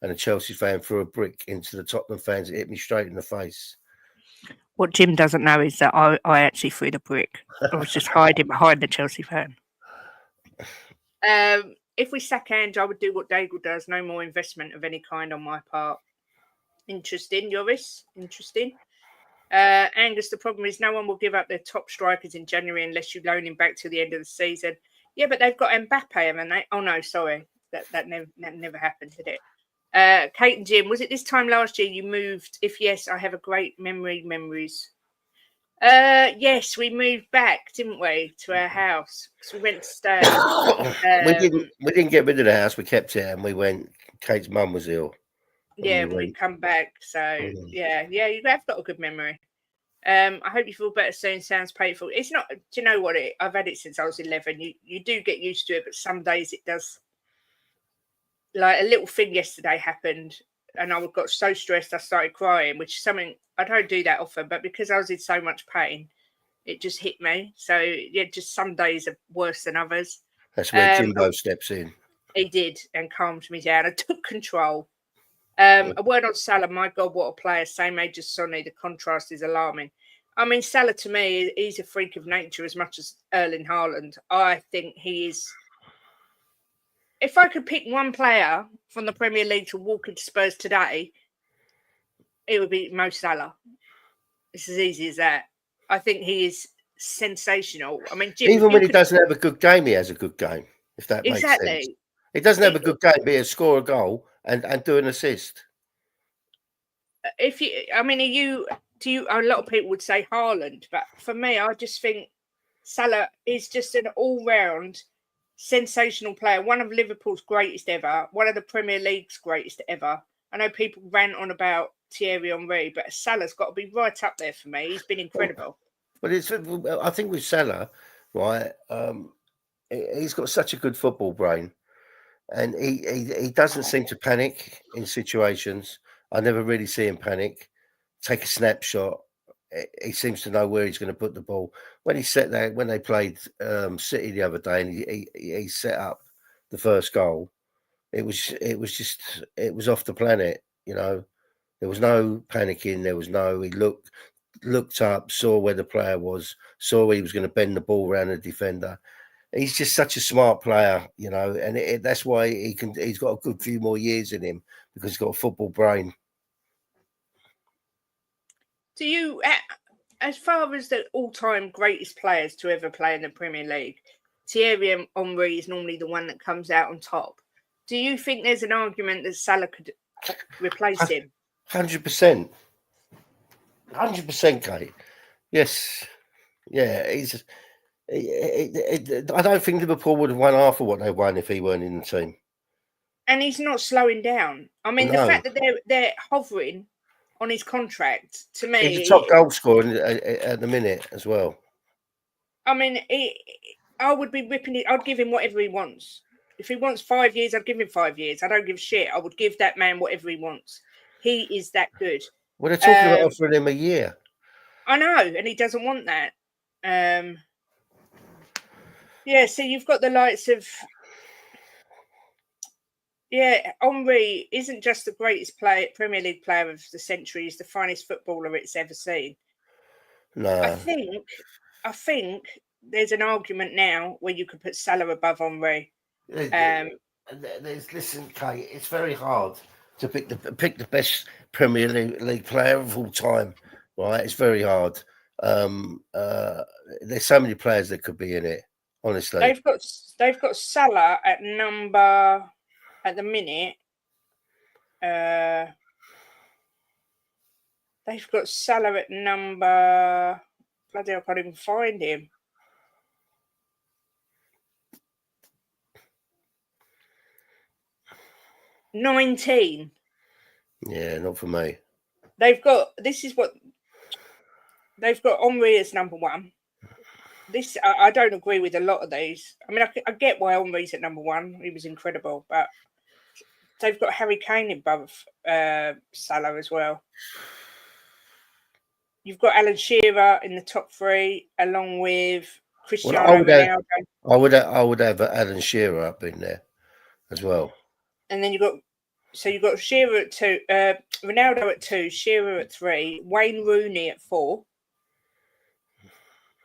and a Chelsea fan threw a brick into the Tottenham fans. It hit me straight in the face. What Jim doesn't know is that I actually threw the brick. I was just hiding behind the Chelsea fan. if we sack Ange, I would do what Daigle does. No more investment of any kind on my part. Interesting, Joris. Interesting. Angus, the problem is no one will give up their top strikers in January unless you loan him back to the end of the season. Yeah, but they've got Mbappe, haven't they? Oh, no, sorry. That never happened, did it? Kate and Jim, was it this time last year you moved? If yes, I have a great memories. Yes, we moved back, didn't we, to our house? Because we went to stay. We didn't get rid of the house. We kept it, and we went. Kate's mum was ill. Yeah, and we've come back. So yeah, you have got a good memory. I hope you feel better soon. Sounds painful. It's not. Do you know what? I've had it since I was 11. You do get used to it, but some days it does. Like a little thing yesterday happened, and I got so stressed I started crying, which is something I don't do that often. But because I was in so much pain, it just hit me. So yeah, just some days are worse than others. That's where Jimbo steps in. He did and calmed me down. I took control. A word on Salah. My God, what a player! Same age as Sonny. The contrast is alarming. I mean, Salah to me, he's a freak of nature as much as Erling Haaland. I think he is. If I could pick one player from the Premier League to walk into Spurs today, it would be Mo Salah. It's as easy as that. I think he is sensational. I mean, Jim, even when he doesn't have a good game, he has a good game. If that makes sense. Exactly. He doesn't have a good game, but he'll score a goal and do an assist. If you, I mean, do you? A lot of people would say Haaland, but for me, I just think Salah is just an all-round sensational player. One of Liverpool's greatest ever. One of the Premier League's greatest ever. I know people rant on about Thierry Henry, but Salah's got to be right up there for me. He's been incredible. But I think with Salah, right? He's got such a good football brain, and he doesn't seem to panic in situations. I never really see him panic. Take a snapshot. He seems to know where he's going to put the ball. When he set there, when they played City the other day, and he set up the first goal, it was off the planet. You know, there was no panicking. He looked up, saw where the player was, saw he was going to bend the ball around the defender. He's just such a smart player, you know, and that's why he's got a good few more years in him because he's got a football brain. Do you, as far as the all-time greatest players to ever play in the Premier League, Thierry Henry is normally the one that comes out on top. Do you think there's an argument that Salah could replace him? 100%. 100%, Kate. Yes. Yeah, I don't think Liverpool would have won half of what they won if he weren't in the team. And he's not slowing down. I mean, the fact that they're hovering on his contract, to me... He's the top goal scorer at the minute as well. I mean, I would be ripping it. I'd give him whatever he wants. If he wants 5 years, I'd give him 5 years. I don't give a shit. I would give that man whatever he wants. He is that good. Well, they're talking about offering him a year. I know, and he doesn't want that. Yeah, so you've got the likes of... Yeah, Henry isn't just the greatest Premier League player of the century. He's the finest footballer it's ever seen. No. I think there's an argument now where you could put Salah above Henry. Listen, Kate, it's very hard to pick the best Premier League player of all time, right? It's very hard. There's so many players that could be in it, honestly. They've got Salah at number... At the minute, they've got Salah at number... Bloody hell, I can't even find him. $19. Yeah, not for me. They've got Henry as number one. I don't agree with a lot of these. I mean, I get why Henry's at number one. He was incredible, but they've got Harry Kane above Salah as well. You've got Alan Shearer in the top three, along with Cristiano Ronaldo. I would have Alan Shearer up in there as well. And then you've got Shearer at 2, Ronaldo at 2, Shearer at 3, Wayne Rooney at 4,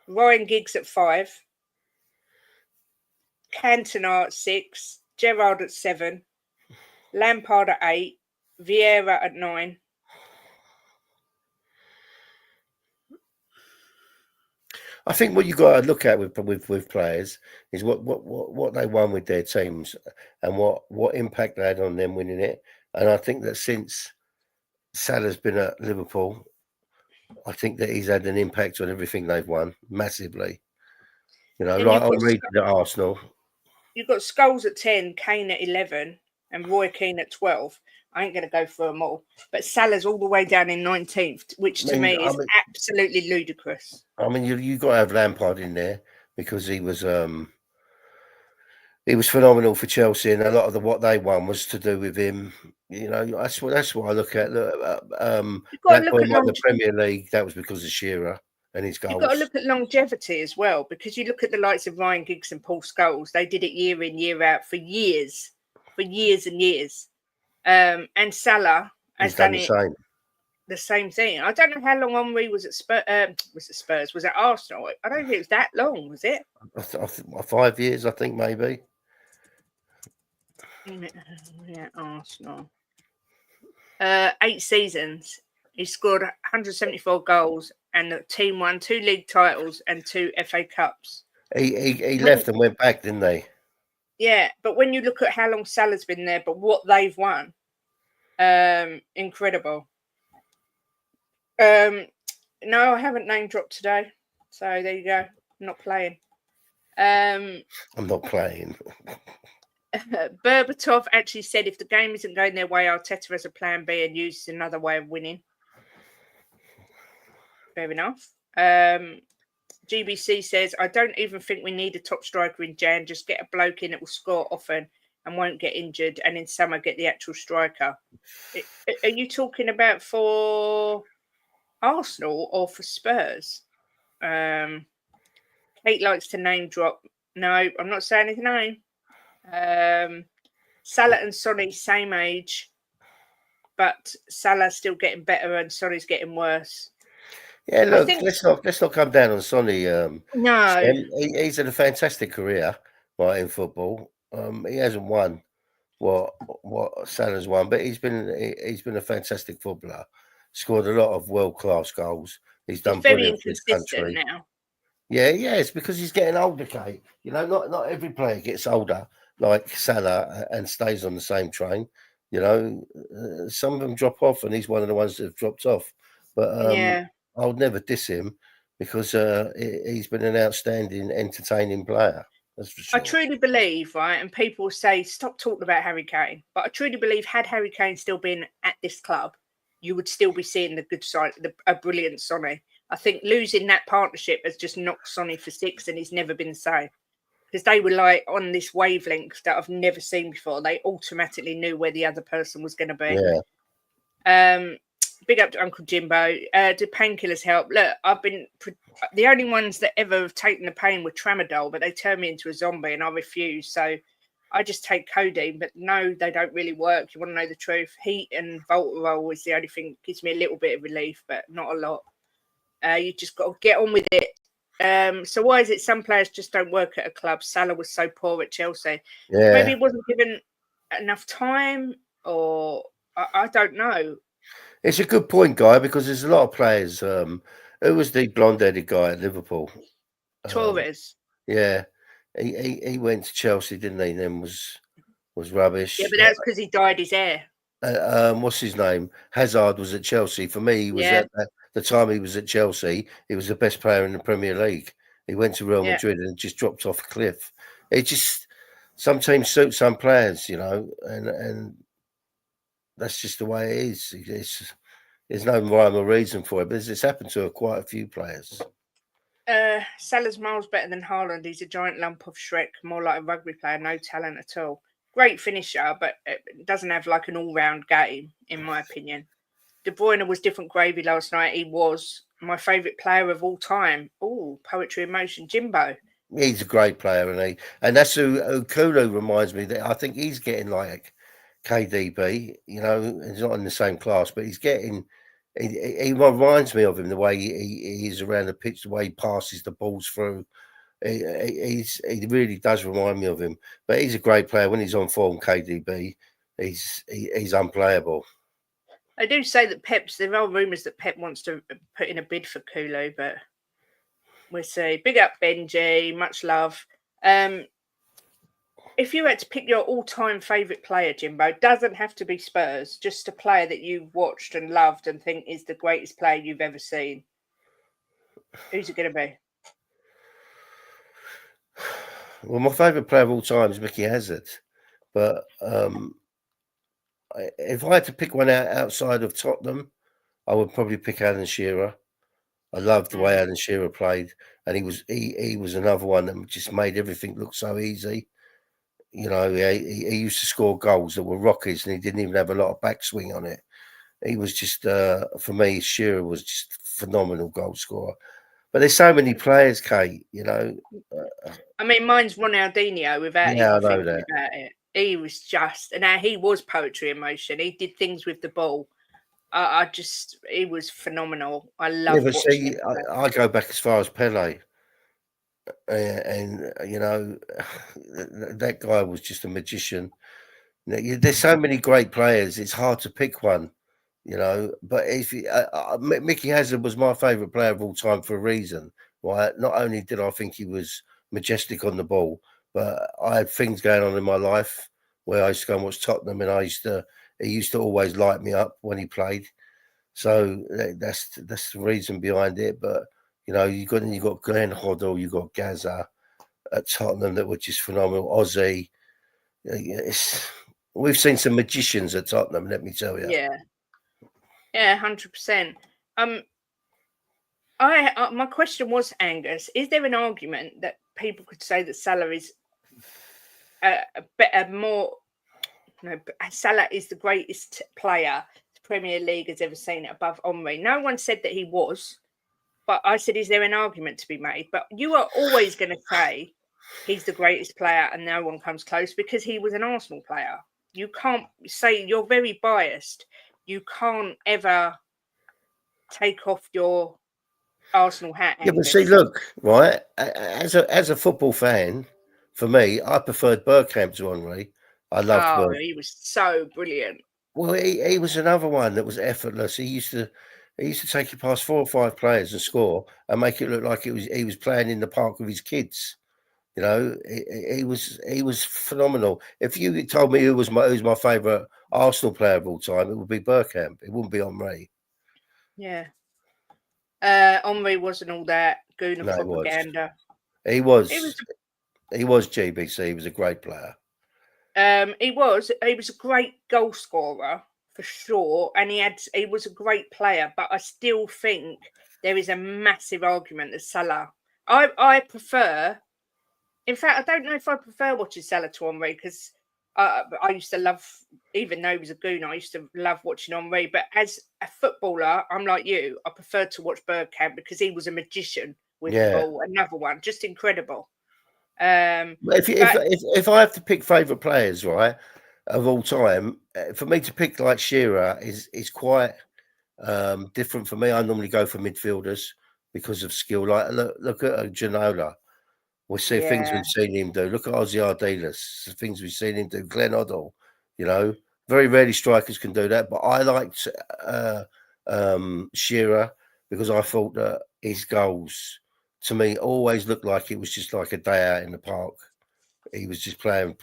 Ryan Giggs at 5, Cantona at 6, Gerrard at 7, Lampard at 8, Vieira at 9. I think what you got to look at with players is what they won with their teams and what impact they had on them winning it. And I think that since Salah's been at Liverpool, I think that he's had an impact on everything they've won massively. You know, Then like on reading at Arsenal. You've got Scholes at 10, Kane at 11, and Roy Keane at 12. I ain't going to go through them all. But Salah's all the way down in 19th, which to me is absolutely ludicrous. I mean, you got to have Lampard in there because he was phenomenal for Chelsea, and a lot of what they won was to do with him. You know, that's what I look at. Blackburn won the Premier League. That was because of Shearer and his goals. You've got to look at longevity as well, because you look at the likes of Ryan Giggs and Paul Scholes. They did it year in, year out for years and years. And Salah has done the same thing. I don't know how long Henry was at Spurs. Was at Arsenal? I don't think it was that long, was it? 5 years, I think, maybe. Yeah, Arsenal. 8 seasons. He scored 174 goals, and the team won 2 league titles and 2 FA Cups. He left and went back, didn't they? Yeah, but when you look at how long Salah's been there, but what they've won, incredible. No, I haven't name dropped today, so there you go. I'm not playing. I'm not playing. Berbatov actually said if the game isn't going their way, Arteta has a plan B and uses another way of winning. Fair enough. GBC says, I don't even think we need a top striker in Jan. Just get a bloke in that will score often and won't get injured, and in summer get the actual striker. Are you talking about for Arsenal or for Spurs? Kate likes to name drop. No, I'm not saying his name. Salah and Sonny, same age, but Salah's still getting better and Sonny's getting worse. Yeah, look, let's not come down on Sonny. No, he's had a fantastic career, right, in football. He hasn't won what Salah's won, but he's been a fantastic footballer. Scored a lot of world class goals. He's done brilliant for his country now. Yeah, it's because he's getting older, Kate. You know, not every player gets older like Salah and stays on the same train. You know, some of them drop off, and he's one of the ones that have dropped off. But I would never diss him because he's been an outstanding, entertaining player. That's for sure. I truly believe, right, and people say, stop talking about Harry Kane, but I truly believe had Harry Kane still been at this club, you would still be seeing the good side, a brilliant Sonny. I think losing that partnership has just knocked Sonny for 6, and he's never been the same. Because they were like on this wavelength that I've never seen before. They automatically knew where the other person was going to be. Yeah. Big up to Uncle Jimbo. Do painkillers help? Look, I've been the only ones that ever have taken the pain were tramadol, but they turned me into a zombie, and I refuse. So I just take codeine. But no, they don't really work. You want to know the truth? Heat and Voltarol is the only thing that gives me a little bit of relief, but not a lot. You just got to get on with it. So why is it some players just don't work at a club? Salah was so poor at Chelsea. Yeah. Maybe he wasn't given enough time, or I don't know. It's a good point, Guy, because there's a lot of players. Who was the blonde-headed guy at Liverpool? Torres. Yeah, he went to Chelsea, didn't he? And then was rubbish. Yeah, but that's because he dyed his hair. What's his name? Hazard was at Chelsea. For me, he was at the time he was at Chelsea. He was the best player in the Premier League. He went to Real Madrid and just dropped off a cliff. It just some teams suit some players, you know, and that's just the way it is. There's no rhyme or reason for it, but it's happened to quite a few players. Salah's miles better than Haaland. He's a giant lump of Shrek, more like a rugby player, no talent at all. Great finisher, but it doesn't have like an all-round game, in my opinion. De Bruyne was different gravy last night. He was my favourite player of all time. Oh, poetry in motion, Jimbo. He's a great player, and that's who Kulu reminds me that I think he's getting like KDB. You know, he's not in the same class, but he's getting. He reminds me of him the way he is around the pitch, the way he passes the balls through. He really does remind me of him. But he's a great player when he's on form. KDB, he's unplayable. I do say that there are rumours that Pep wants to put in a bid for Kulu, but we'll see. Big up Benji, much love. If you had to pick your all-time favourite player, Jimbo, doesn't have to be Spurs, just a player that you watched and loved and think is the greatest player you've ever seen, who's it going to be? Well, my favourite player of all time is Mickey Hazard, but if I had to pick one outside of Tottenham, I would probably pick Alan Shearer. I loved the way Alan Shearer played, and he was another one that just made everything look so easy. You know, he used to score goals that were rockets, and he didn't even have a lot of backswing on it. He was just, for me, Shearer was just phenomenal goal scorer. But there's so many players, Kate. You know. I mean, mine's Ronaldinho without even thinking about it. He was just, and now he was poetry in motion. He did things with the ball. He was phenomenal. I love watching him. I go back as far as Pele. And you know, that guy was just a magician. There's so many great players; it's hard to pick one, you know. But if Mickey Hazard was my favourite player of all time for a reason. Right? Not only did I think he was majestic on the ball, but I had things going on in my life where I used to go and watch Tottenham, and he used to always light me up when he played. So that's the reason behind it. But you know, you got Glenn Hoddle, you got Gaza at Tottenham that were just phenomenal. Ozzy, we've seen some magicians at Tottenham. Let me tell you. Yeah, 100%. My question was, Angus, is there an argument that people could say that Salah is Salah is the greatest player the Premier League has ever seen above Henry? No one said that he was. But I said, is there an argument to be made? But you are always going to say he's the greatest player and no one comes close because he was an Arsenal player. You can't say, you're very biased. You can't ever take off your Arsenal hat. Yeah, but see, look, right, as a football fan, for me, I preferred Bergkamp to Henry. I loved Bergkamp. He was so brilliant. Well, he was another one that was effortless. He used to take you past 4 or 5 players and score and make it look like he was playing in the park with his kids. You know, he was phenomenal. If you told me who's my favourite Arsenal player of all time, it would be Bergkamp. It wouldn't be Henry. Yeah. Henry wasn't all that goon of propaganda. He was GBC. He was a great player. He was a great goal scorer for sure, and he was a great player. But I still think there is a massive argument that Salah. I prefer. In fact, I don't know if I prefer watching Salah to Henry because I used to love, even though he was a goon, I used to love watching Henry. But as a footballer, I'm like you. I prefer to watch Bergkamp because he was a magician with the ball. Another one, just incredible. If I have to pick favourite players, right, of all time, for me to pick like Shearer is quite different for me. I normally go for midfielders because of skill. Like look at Ginola. We see things we've seen him do. Look at Ozzy Ardiles, things we've seen him do. Glenn Hoddle, you know, very rarely strikers can do that. But I liked Shearer because I thought that his goals, to me, always looked like it was just like a day out in the park. He was just playing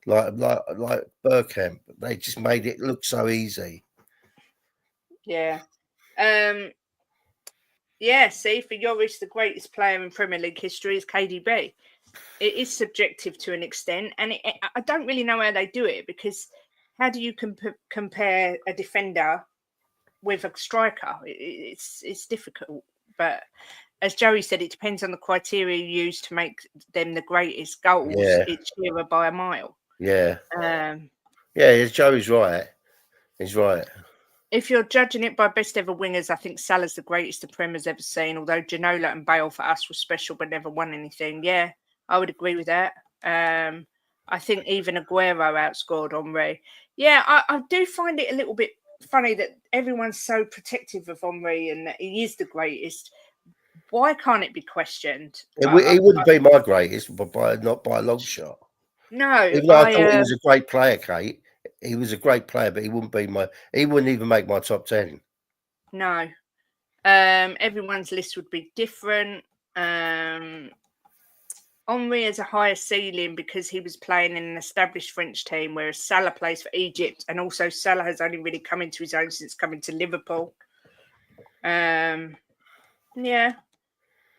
like Bergkamp. They just made it look so easy. Yeah. Yeah, see, for Yoris, the greatest player in Premier League history is KDB. It is subjective to an extent, and I don't really know how they do it because how do you compare a defender with a striker? It's difficult, but as Joey said, it depends on the criteria you use to make them the greatest goals. Yeah. It's Shearer by a mile. Yeah. Joey's right. He's right. If you're judging it by best ever wingers, I think Salah's the greatest the Prem has ever seen, although Ginola and Bale for us were special but never won anything. Yeah, I would agree with that. I think even Aguero outscored Henry. Yeah, I do find it a little bit funny that everyone's so protective of Henry and that he is the greatest. Why can't it be questioned? He wouldn't be my greatest, but not by a long shot. No, Even though I thought he was a great player, Kate. He was a great player, but he wouldn't be he wouldn't even make my top 10. No. Everyone's list would be different. Henry has a higher ceiling because he was playing in an established French team, whereas Salah plays for Egypt, and also Salah has only really come into his own since coming to Liverpool. Yeah.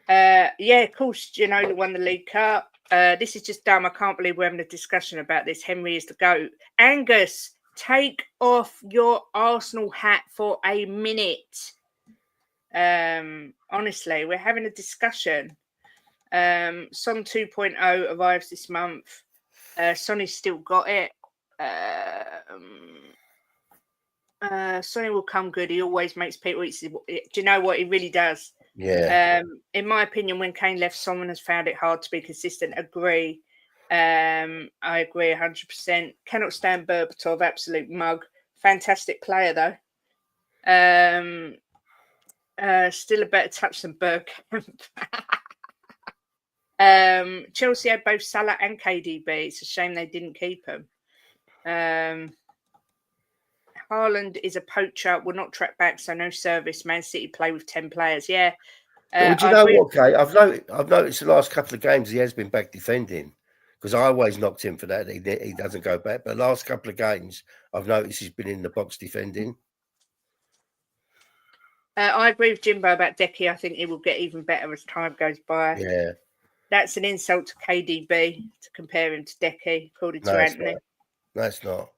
Of course, Ginola won the League Cup. This is just dumb. I can't believe we're having a discussion about this. Henry is the GOAT. Angus, take off your Arsenal hat for a minute. Honestly, we're having a discussion. Son 2.0 arrives this month. Sonny's still got it. Sonny will come good. He always makes people eat. Do you know what? He really does. Yeah. In my opinion, when Kane left, someone has found it hard to be consistent. Agree. I agree 100%. Cannot stand Berbatov. Absolute mug. Fantastic player, though. Still a better touch than Bergkamp. Chelsea had both Salah and KDB. It's a shame they didn't keep him. Haaland is a poacher, will not track back, so no service. Man City play with 10 players. Yeah. Would you know what, Kate? I've noticed the last couple of games he has been back defending, because I always knocked him for that. He doesn't go back. But the last couple of games, I've noticed he's been in the box defending. I agree with Jimbo about Decky. I think he will get even better as time goes by. Yeah. That's an insult to KDB to compare him to Decky, according to Anthony. No, it's not.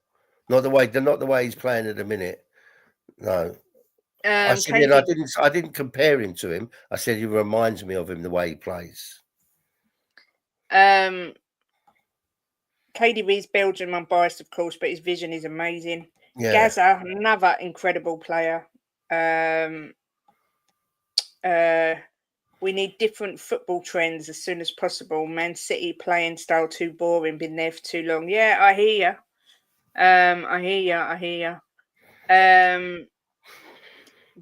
Not the way he's playing at the minute. No. I didn't compare him to him. I said he reminds me of him the way he plays. KDB's Belgian, unbiased, of course, but his vision is amazing. Yeah. Gaza, another incredible player. We need different football trends as soon as possible. Man City playing style too boring, been there for too long. Yeah, I hear you. I hear you.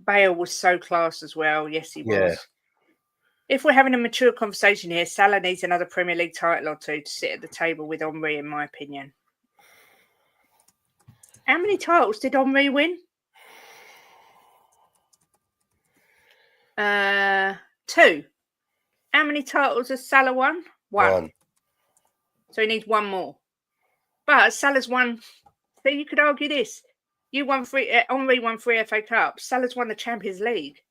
Bale was so class as well. Yes, he was. If we're having a mature conversation here, Salah needs another Premier League title or two to sit at the table with Henry, in my opinion. How many titles did Henry win? 2. How many titles has Salah won? 1. So he needs 1 more. But Salah's won. So you could argue this. You won 3. Henry won 3 FA Cups. Salah's won the Champions League.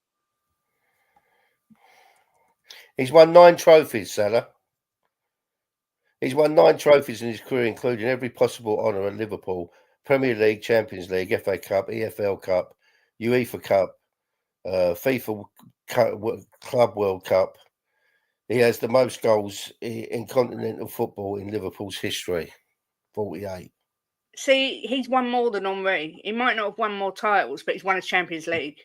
He's won 9 trophies, Salah. He's won 9 trophies in his career, including every possible honour at Liverpool: Premier League, Champions League, FA Cup, EFL Cup, UEFA Cup, FIFA Club World Cup. He has the most goals in continental football in Liverpool's history, 48. See, he's won more than Henry. He might not have won more titles, but he's won a Champions League.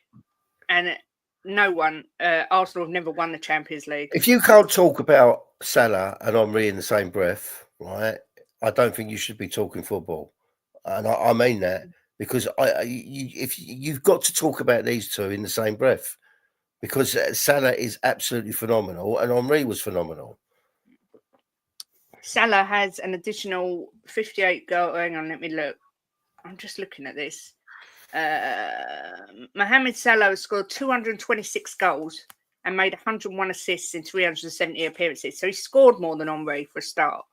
And no one, Arsenal have never won the Champions League. If you can't talk about Salah and Henry in the same breath, right, I don't think you should be talking football. And I mean that, because if you've got to talk about these two in the same breath, because Salah is absolutely phenomenal and Henry was phenomenal. Salah has an additional 58 goals. Hang on, let me look. I'm just looking at this. Mohamed Salah has scored 226 goals and made 101 assists in 370 appearances. So he scored more than Henry for a start.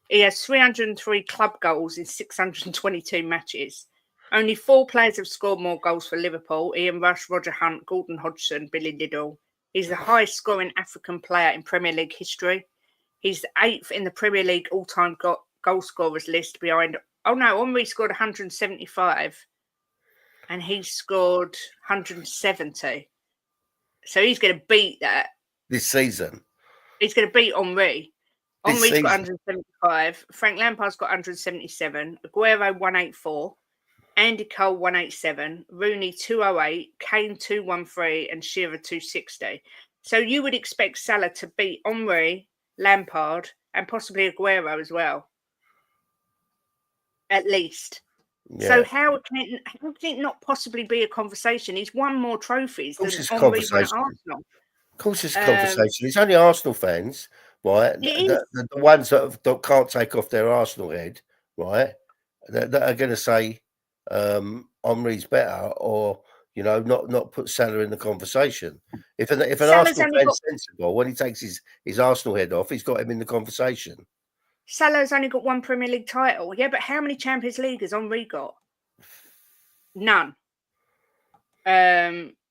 He has 303 club goals in 622 matches. Only 4 players have scored more goals for Liverpool: Ian Rush, Roger Hunt, Gordon Hodgson, Billy Liddell. He's the highest scoring African player in Premier League history. He's 8th in the Premier League all-time goal scorers list behind... Oh, no, Henry scored 175 and he scored 170. So he's going to beat that. This season. He's going to beat Henry. Henry's got 175. Frank Lampard's got 177. Aguero 184. Andy Cole 187. Rooney 208. Kane 213. And Shearer 260. So you would expect Salah to beat Henry, Lampard, and possibly Aguero as well. At least. Yeah. So how can it not possibly be a conversation? He's won more trophies than Henry won at Arsenal. Of course, it's a Um, conversation. It's only Arsenal fans, right? it is. The ones that can't take off their Arsenal head, right? That are going to say Henry's better, or not put Salah in the conversation. If an Salah's Arsenal only fan's got sensible, when he takes his Arsenal head off, he's got him in the conversation. Salah's only got one Premier League title. Yeah, but how many Champions League has Henry got? None.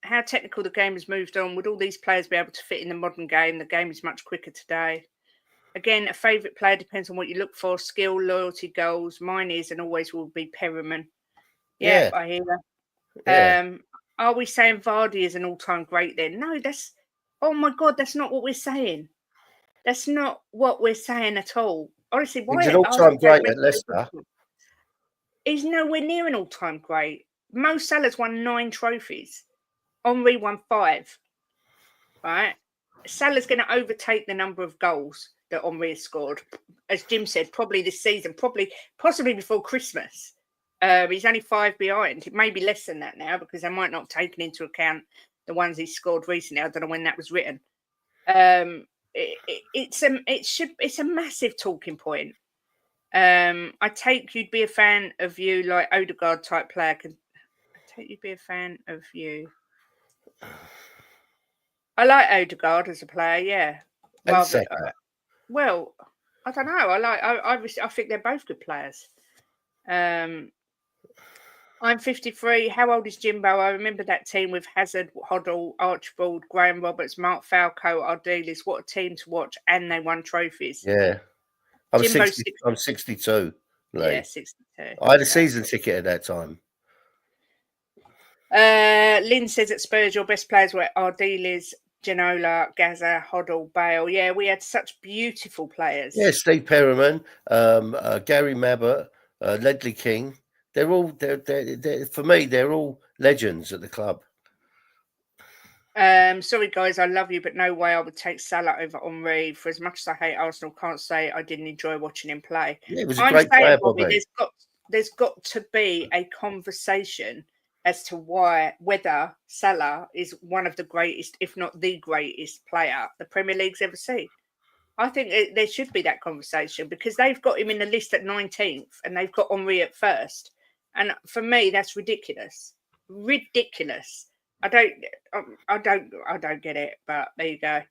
How technical the game has moved on. Would all these players be able to fit in the modern game? The game is much quicker today. Again, a favourite player depends on what you look for. Skill, loyalty, goals. Mine is and always will be Perriman. Yeah, I hear that. Yeah. Are we saying Vardy is an all-time great then? No, oh my God, that's not what we're saying. That's not what we're saying at all. Honestly, why He's an are all-time Arsenal fans great at Leicester. He's nowhere near an all-time great. Mo Salah's won 9 trophies. Henry won 5. Right? Salah's going to overtake the number of goals that Henry has scored. As Jim said, probably this season, possibly before Christmas. He's only 5 behind. It may be less than that now because they might not have taken into account the ones he scored recently. I don't know when that was written. It's a massive talking point. I take you'd be a fan of you like Odegaard type player. I take you'd be a fan of you. I like Odegaard as a player, yeah. Well, I don't know. I think they're both good players. I'm 53. How old is Jimbo? I remember that team with Hazard, Hoddle, Archibald, Graham Roberts, Mark Falco, Ardiles. What a team to watch, and they won trophies. Yeah, I'm 62. Lee. Yeah, 62. I had a season ticket at that time. Lynn says at Spurs, your best players were Ardiles, Ginola, Gaza, Hoddle, Bale. Yeah, we had such beautiful players. Yeah, Steve Perriman, Gary Mabbott, Ledley King. They're all for me. They're all legends at the club. Sorry guys, I love you, but no way I would take Salah over Henry. For as much as I hate Arsenal, can't say I didn't enjoy watching him play. Yeah, it was a great player, Bobby, there's got to be a conversation as to whether Salah is one of the greatest, if not the greatest player the Premier League's ever seen. I think there should be that conversation because they've got him in the list at 19th and they've got Henry at 1st. And for me, that's ridiculous. Ridiculous. I don't get it, but there you go.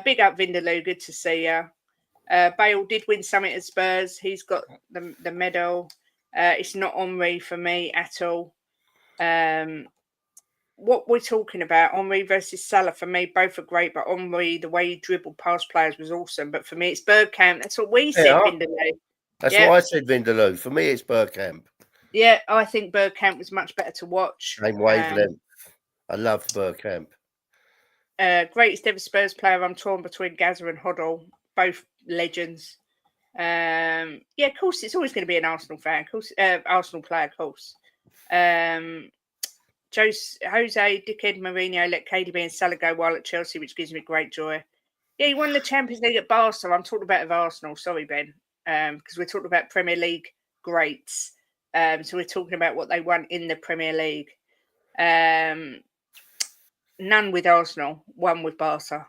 Big up Vindaloo, good to see you. Bale did win something at Spurs. He's got the medal. It's not Henry for me at all. What we're talking about, Henry versus Salah, for me, both are great, but Henry, the way he dribbled past players was awesome. But for me, it's Bergkamp. That's what we said, Vindaloo. That's what I said, Vindaloo. For me, it's Bergkamp. Yeah, I think Bergkamp was much better to watch. Same wavelength. I loved Bergkamp. Greatest ever Spurs player. I'm torn between Gaza and Hoddle, both legends. Yeah, of course, it's always going to be an Arsenal fan. Of course, Arsenal player, of course. Jose, dickhead Mourinho let KDB and Salah go while at Chelsea, which gives me great joy. Yeah, he won the Champions League at Barca. I'm talking about Arsenal. Sorry, Ben, because we're talking about Premier League greats. So we're talking about what they won in the Premier League. None with Arsenal, one with Barca.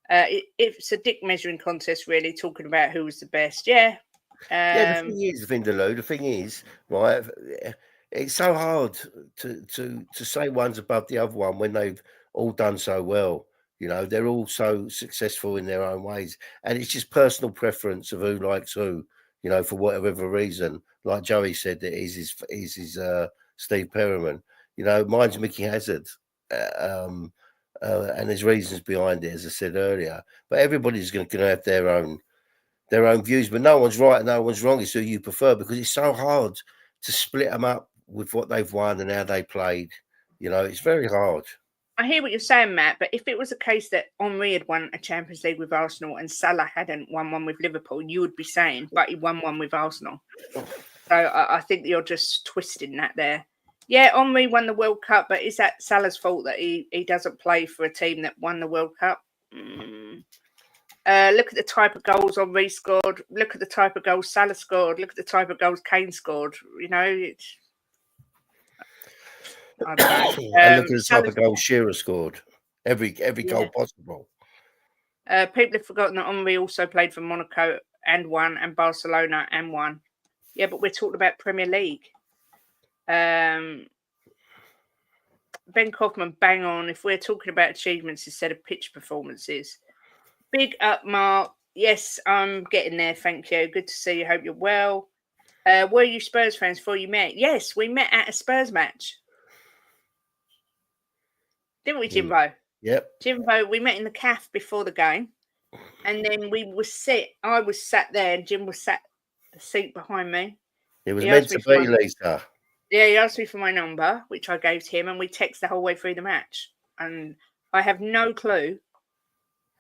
It's a dick measuring contest, really, talking about who was the best. Yeah. The thing is, Vindaloo, the thing is, right, it's so hard to say one's above the other one when they've all done so well. You know, they're all so successful in their own ways. And it's just personal preference of who likes who, you know, for whatever reason. Like Joey said, that is his Steve Perriman. You know, mine's Mickey Hazard. And there's reasons behind it, as I said earlier. But everybody's going to have their own views. But no one's right, no one's wrong. It's who you prefer, because it's so hard to split them up with what they've won and how they played. You know, it's very hard. I hear what you're saying, Matt. But if it was a case that Henry had won a Champions League with Arsenal and Salah hadn't won one with Liverpool, you would be saying, but he won one with Arsenal. So I think you're just twisting that there. Yeah, Henry won the World Cup, but is that Salah's fault that he doesn't play for a team that won the World Cup? Look at the type of goals Henry scored. Look at the type of goals Salah scored. Look at the type of goals Kane scored. You know, I don't know. And look at the type of goals Shearer scored. every goal possible. People have forgotten that Henry also played for Monaco and won, and Barcelona and won. Yeah, but we're talking about Premier League. Ben Kaufman, bang on. If we're talking about achievements instead of pitch performances, big up, Mark. Yes, I'm getting there. Thank you. Good to see you. Hope you're well. Were you Spurs fans before you met? Yes, we met at a Spurs match. Didn't we, Jimbo? Yep. Jimbo, we met in the calf before the game. And then I was sat there and Jim was sat a seat behind me. It was meant to be, Lisa. Yeah, he asked me for my number, which I gave to him, and we texted the whole way through the match. And I have no clue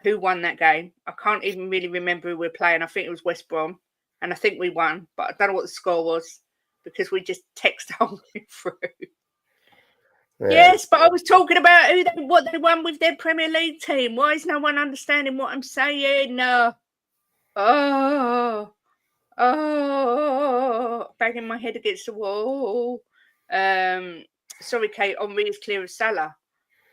who won that game. I can't even really remember who we were playing. I think it was West Brom, and I think we won, but I don't know what the score was because we just texted the whole way through. Yeah. Yes, but I was talking about what they won with their Premier League team. Why is no one understanding what I'm saying? Banging my head against the wall. Sorry, Kate, Henry is clear of Salah.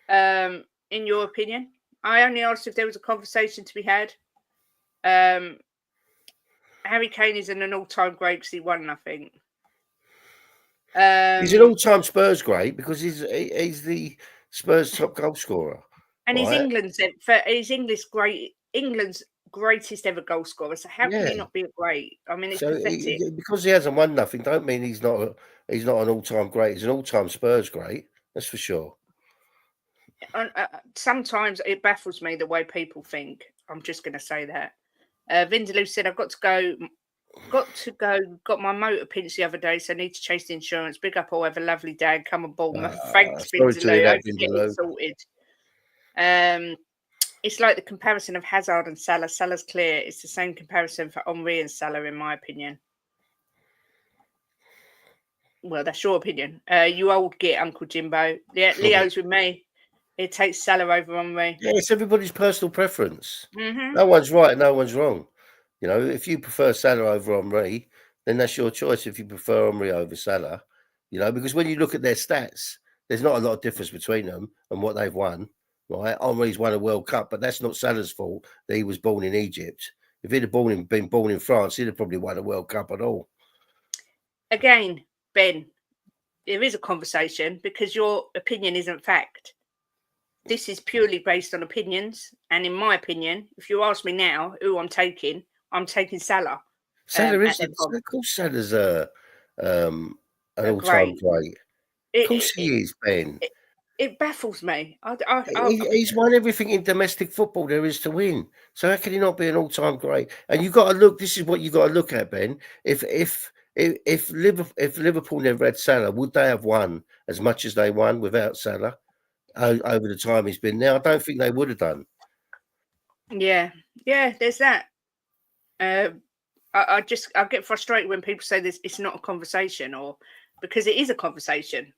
In your opinion? I only asked if there was a conversation to be had. Harry Kane isn't an all-time great because he won nothing. He's an all-time Spurs great because he's the Spurs top goal scorer, and right? he's England's greatest ever goal scorer. So how can he not be a great? I mean, it's pathetic. Because he hasn't won nothing, don't mean he's not an all-time great. He's an all-time Spurs great, that's for sure. Sometimes it baffles me the way people think. I'm just going to say that. Vindaloo said, I've got my motor pinched the other day, so I need to chase the insurance. Big up all, have a lovely day and come on Bournemouth. Thanks, Vindaloo. Hope you get it sorted. It's like the comparison of Hazard and Salah. Salah's clear. It's the same comparison for Henry and Salah, in my opinion. Well, that's your opinion. You old git, Uncle Jimbo. Yeah, Leo's with me. It takes Salah over Henry. Yeah, it's everybody's personal preference. Mm-hmm. No one's right, no one's wrong. You know, if you prefer Salah over Henry, then that's your choice. If you prefer Henry over Salah, you know, because when you look at their stats, there's not a lot of difference between them and what they've won. Right? Henry's won a World Cup, but that's not Salah's fault that he was born in Egypt. If he'd have been born in France, he'd have probably won a World Cup at all. Again, Ben, there is a conversation because your opinion isn't fact. This is purely based on opinions. And in my opinion, if you ask me now who I'm taking Salah. Salah isn't. Of course, Salah's an all-time great. Of course he is, Ben. It baffles me. He's won everything in domestic football there is to win. So how can he not be an all-time great? And you've got to look. This is what you've got to look at, Ben. If Liverpool never had Salah, would they have won as much as they won without Salah over the time he's been there? I don't think they would have done. Yeah, there's that. I get frustrated when people say this. It's not a conversation, or because it is a conversation.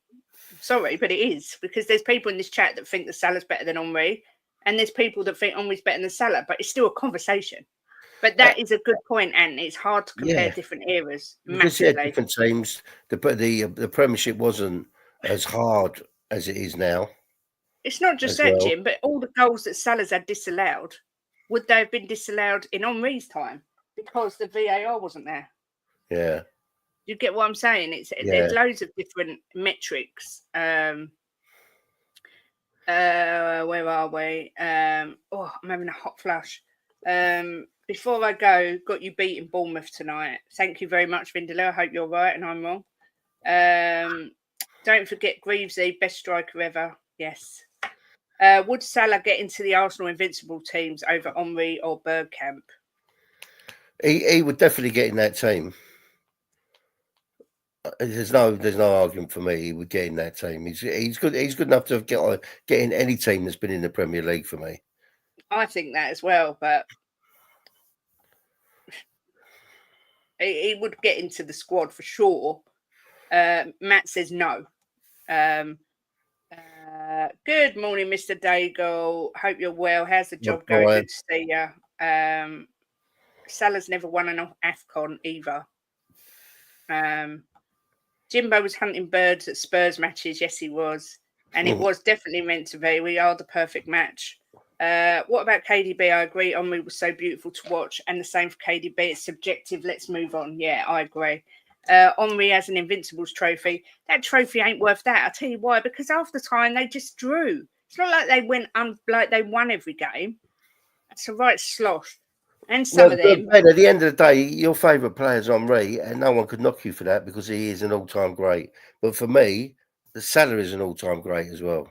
Sorry, but it is, because there's people in this chat that think that Salah's better than Henry, and there's people that think Henry's better than Salah, but it's still a conversation. But that is a good point, and it's hard to compare different eras. Because different teams, the Premiership wasn't as hard as it is now. It's not just that, Jim, but all the goals that Salah's had disallowed, would they have been disallowed in Henry's time because the VAR wasn't there? Yeah. You get what I'm saying? There's loads of different metrics. Where are we? I'm having a hot flush. Before I go, got you beating Bournemouth tonight. Thank you very much, Vindaloo. I hope you're right and I'm wrong. Don't forget Greavesy, best striker ever. Yes. Would Salah get into the Arsenal Invincible teams over Henry or Bergkamp? He would definitely get in that team. There's no argument for me. He would get in that team. He's good. He's good enough to get in any team that's been in the Premier League for me. I think that as well, but he would get into the squad for sure. Matt says no. Good morning, Mr. Daigle. Hope you're well. How's the job going? Good to see you. Salah's never won an AFCON either. Jimbo was hunting birds at Spurs matches. Yes, he was. And it was definitely meant to be. We are the perfect match. What about KDB? I agree. Henry was so beautiful to watch, and the same for KDB. It's subjective. Let's move on. Yeah, I agree. Henry has an Invincibles trophy. That trophy ain't worth that. I'll tell you why. Because half the time they just drew. It's not like they went like they won every game. It's a right sloth. And some of them. Ben, at the end of the day, your favourite player is Henry, and no one could knock you for that because he is an all-time great. But for me, the Salah is an all-time great as well.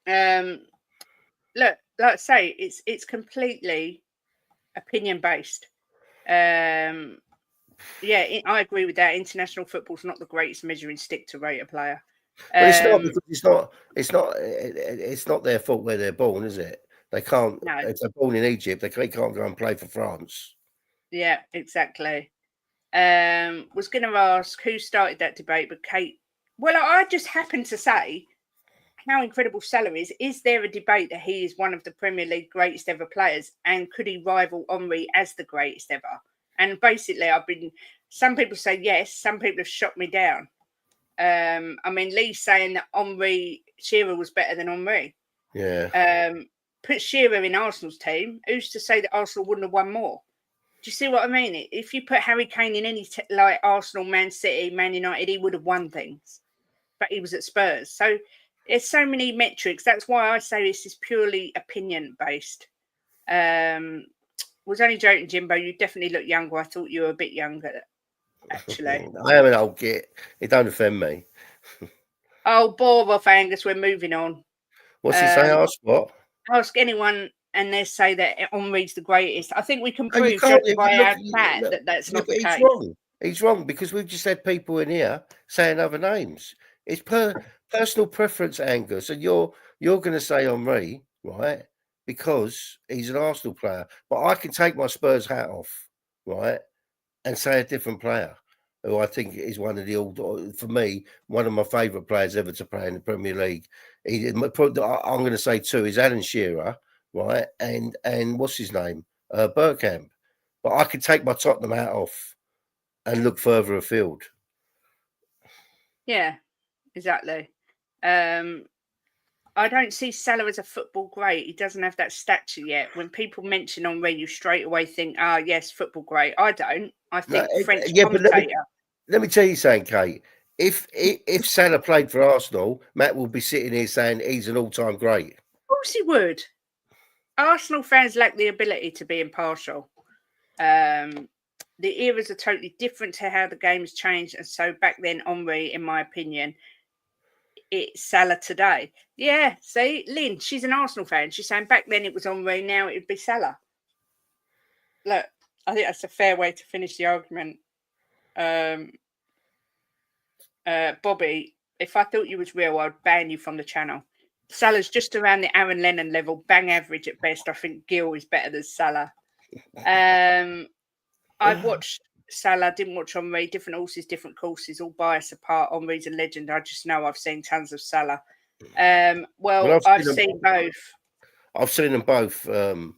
Look, like I say, it's completely opinion based. Yeah, I agree with that. International football's not the greatest measuring stick to rate a player. But it's not because it's not their fault where they're born, is it? They can't. No. If they're born in Egypt, they can't go and play for France. Yeah, exactly. Was going to ask who started that debate, but Kate. Well, I just happened to say how incredible Salah is. Is there a debate that he is one of the Premier League greatest ever players, and could he rival Henry as the greatest ever? And basically, some people say yes, some people have shot me down. I mean, Lee's saying that Shearer was better than Henry. Yeah. Put Shearer in Arsenal's team. Who's to say that Arsenal wouldn't have won more? Do you see what I mean? If you put Harry Kane in any like Arsenal, Man City, Man United, he would have won things. But he was at Spurs. So there's so many metrics. That's why I say this is purely opinion based. Was only joking, Jimbo. You definitely look younger. I thought you were a bit younger, actually. I am an old git. It don't offend me. Oh, bore off, Angus. We're moving on. What's he say? Ask what? Ask anyone, and they say that Henry's the greatest. I think we can No, you prove can't. just by Look, our chat look, that that's yeah, not but the he's case. wrong. He's wrong because we've just had people in here saying other names. It's personal preference, Angus, and you're going to say Henry, right? Because he's an Arsenal player, but I can take my Spurs hat off, right, and say a different player who I think is one of the for me, one of my favourite players ever to play in the Premier League. I'm going to say two is Alan Shearer, right, and what's his name, Bergkamp. But I could take my Tottenham hat off and look further afield. Yeah, exactly. I don't see Salah as a football great. He doesn't have that stature yet. When people mention Henry, you straight away think, yes, football great. I don't. I think French commentator. But let me tell you something, Kate. If Salah played for Arsenal, Matt will be sitting here saying he's an all-time great. Of course he would. Arsenal fans lack the ability to be impartial. The eras are totally different to how the game's changed. And so back then, Henry, in my opinion, it's Salah today. Yeah, see, Lynn, she's an Arsenal fan. She's saying back then it was Henry, now it would be Salah. Look, I think that's a fair way to finish the argument. Bobby, if I thought you was real, I'd ban you from the channel. Salah's just around the Aaron Lennon level, bang average at best. I think Gil is better than Salah. I've watched Salah, didn't watch Henry. Different horses, different courses, all bias apart. Henry's a legend. I just know I've seen tons of Salah. Well, I've seen both. I've seen them both, Leo,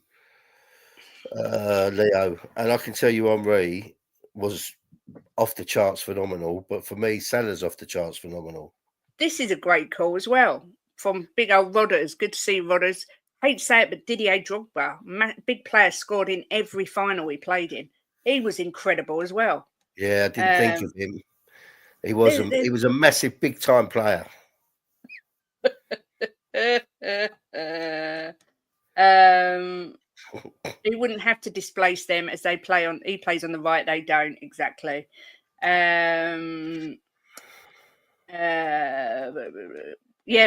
and I can tell you Henry was off the charts phenomenal, but for me, Salah's off the charts phenomenal. This is a great call as well from big old Rodders. Good to see Rodders. Hate to say it, but Didier Drogba, big player, scored in every final he played in. He was incredible as well. Yeah, I didn't think of him. He was a massive, big time player. He wouldn't have to displace them as they play on. He plays on the right. They don't exactly. Yeah,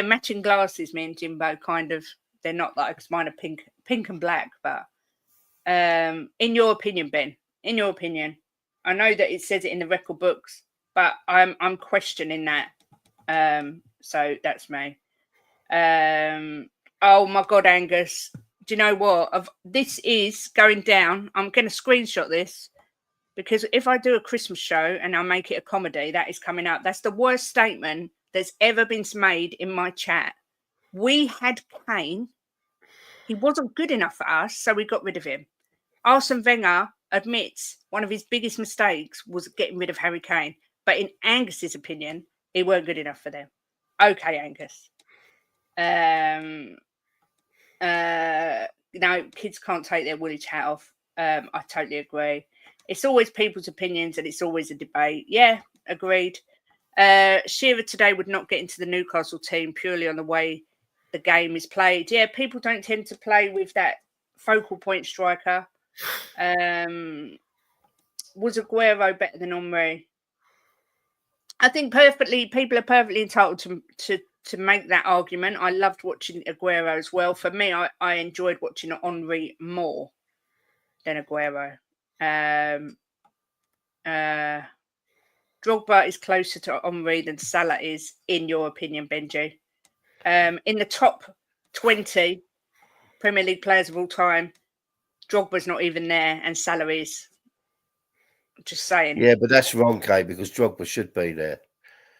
matching glasses. Me and Jimbo kind of. They're not like because mine are pink and black. But in your opinion, Ben, in your opinion, I know that it says it in the record books, but I'm questioning that. So that's me. Oh my God, Angus. Do you know what? This is going down. I'm going to screenshot this because if I do a Christmas show and I make it a comedy, that is coming up. That's the worst statement that's ever been made in my chat. We had Kane. He wasn't good enough for us, so we got rid of him. Arsene Wenger admits one of his biggest mistakes was getting rid of Harry Kane. But in Angus's opinion, he weren't good enough for them. Okay, Angus. Kids can't take their woolly hat off. I totally agree. It's always people's opinions and it's always a debate. Yeah, agreed. Shearer today would not get into the Newcastle team purely on the way the game is played. Yeah, people don't tend to play with that focal point striker. Was Aguero better than Henry? I think people are perfectly entitled to make that argument. I loved watching Aguero as well. For me, I enjoyed watching Henry more than Aguero. Drogba is closer to Henry than Salah is, in your opinion, Benji. In the top 20 Premier League players of all time, Drogba's not even there, and Salah is. Just saying. Yeah, but that's wrong, Kay, because Drogba should be there.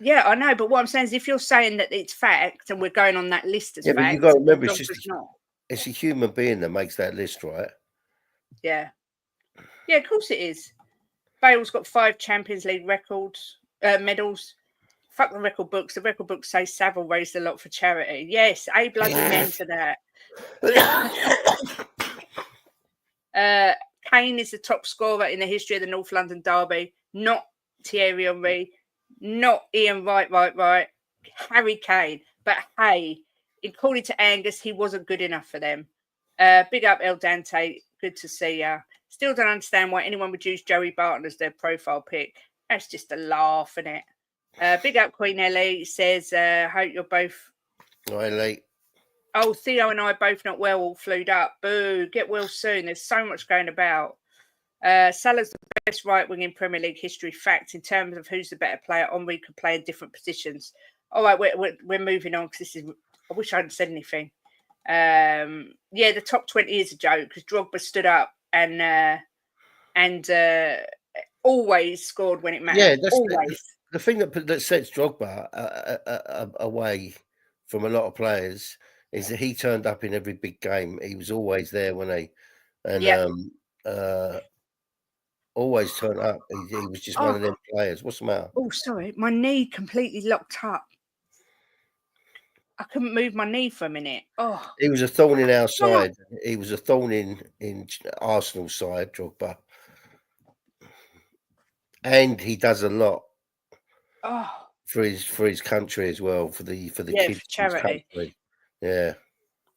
Yeah, I know, but what I'm saying is if you're saying that it's fact and we're going on that list as Yeah, fact, but you got to remember, not. It's a human being that makes that list, right? Yeah. Yeah, of course it is. Bale's got 5 Champions League medals. Fuck the record books. The record books say Savile raised a lot for charity. Yes, a bloody men to that. Kane is the top scorer in the history of the North London derby. Not Thierry Henry. Not Ian Wright. Harry Kane. But hey, according to Angus, he wasn't good enough for them. Big up El Dante. Good to see ya. Still don't understand why anyone would use Joey Barton as their profile pic. That's just a laugh, isn't it? Big up Queen Ellie. Says, hope you're both... Right, late. Oh, Theo and I both not well, all flued up. Boo, get well soon. There's so much going about. Salah's the best right wing in Premier League history. Fact, in terms of who's the better player, Henry could play in different positions. All right, we're moving on because this is... I wish I hadn't said anything. Yeah, the top 20 is a joke because Drogba stood up and always scored when it mattered. Yeah, that's always. The thing that sets Drogba away from a lot of players is that he turned up in every big game. He was always there always turned up. He was just one of them players. What's the matter? Oh, sorry, my knee completely locked up. I couldn't move my knee for a minute. Oh, he was a thorn in our side. He was a thorn in Arsenal's side, Drogba, and he does a lot for his country as well, for the kids, for charity. Yeah.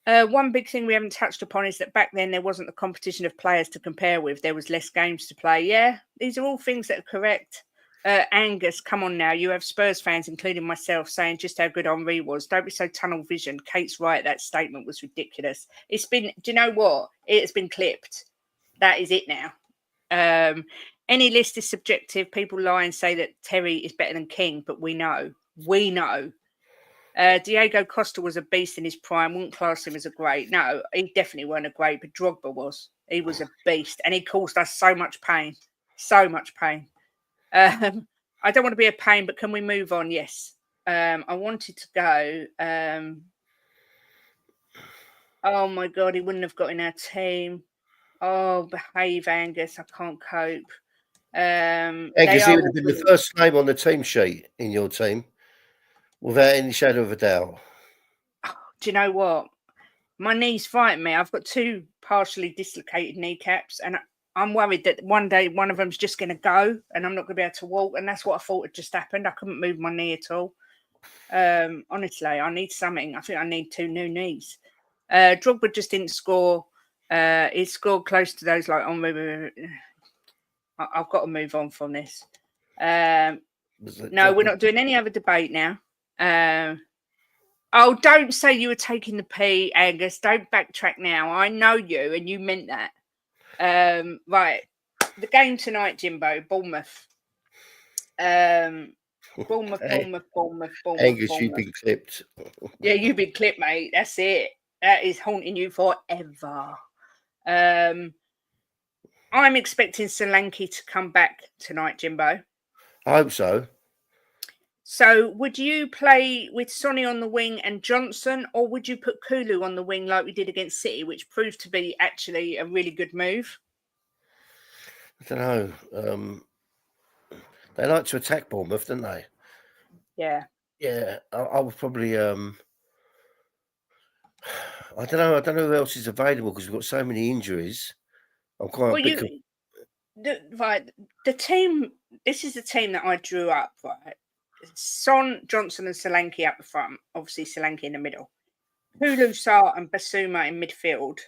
One big thing we haven't touched upon is that back then there wasn't the competition of players to compare with. There was less games to play. Yeah, these are all things that are correct. Angus, come on now. You have Spurs fans, including myself, saying just how good Henry was. Don't be so tunnel vision. Kate's right. That statement was ridiculous. It's been, do you know what? It has been clipped. That is it now. Any list is subjective. People lie and say that Terry is better than King, but we know. Diego Costa was a beast in his prime. Wouldn't class him as a great. No, he definitely weren't a great, but Drogba was. He was a beast, and he caused us so much pain. So much pain. I don't want to be a pain, but can we move on? Yes. I wanted to go. Oh my God, he wouldn't have got in our team. Oh, behave, Angus. I can't cope. Angus, he would have been the first name on the team sheet in your team, without any shadow of a doubt. Do you know what? My knees frighten me. I've got 2 partially dislocated kneecaps, and I'm worried that one day one of them's just going to go and I'm not going to be able to walk. And that's what I thought had just happened. I couldn't move my knee at all. Honestly, I need something. I think I need 2 new knees. Drogba just didn't score. He scored close to those. Like, I've got to move on from this. No, we're not doing any other debate now. Oh, don't say you were taking the pee, Angus. Don't backtrack now. I know you, and you meant that. Right. The game tonight, Jimbo, Bournemouth. Bournemouth. Angus, you've been clipped. Yeah, you've been clipped, mate. That's it. That is haunting you forever. I'm expecting Solanke to come back tonight, Jimbo. I hope so. So would you play with Sonny on the wing and Johnson, or would you put Kulu on the wing like we did against City, which proved to be actually a really good move? I don't know. They like to attack Bournemouth, don't they? Yeah. Yeah, I would probably. I don't know who else is available because we've got so many injuries. I'm quite a Well, bit. right, the team. This is the team that I drew up. Right, Son, Johnson, and Solanke up the front. Obviously, Solanke in the middle. Hulu, Sarr, and Basuma in midfield,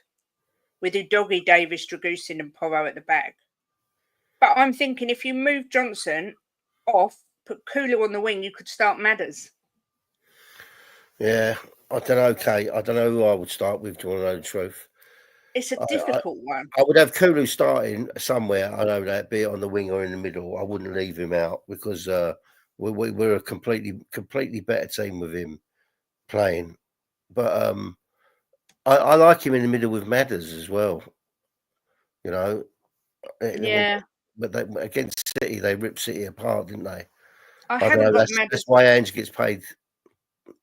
with Udogie, Davis, Dragusin, and Porro at the back. But I'm thinking if you move Johnson off, put Kulu on the wing, you could start Madders. Yeah, I don't know, Kate. I don't know who I would start with. Do you want to know the truth? It's a difficult one. I would have Kulu starting somewhere. I know that, be it on the wing or in the middle. I wouldn't leave him out because we're a completely better team with him playing. But I like him in the middle with Madders as well. You know, Yeah, but against City, they ripped City apart, didn't they? I I don't haven't know. got That's Madders. why Ange gets paid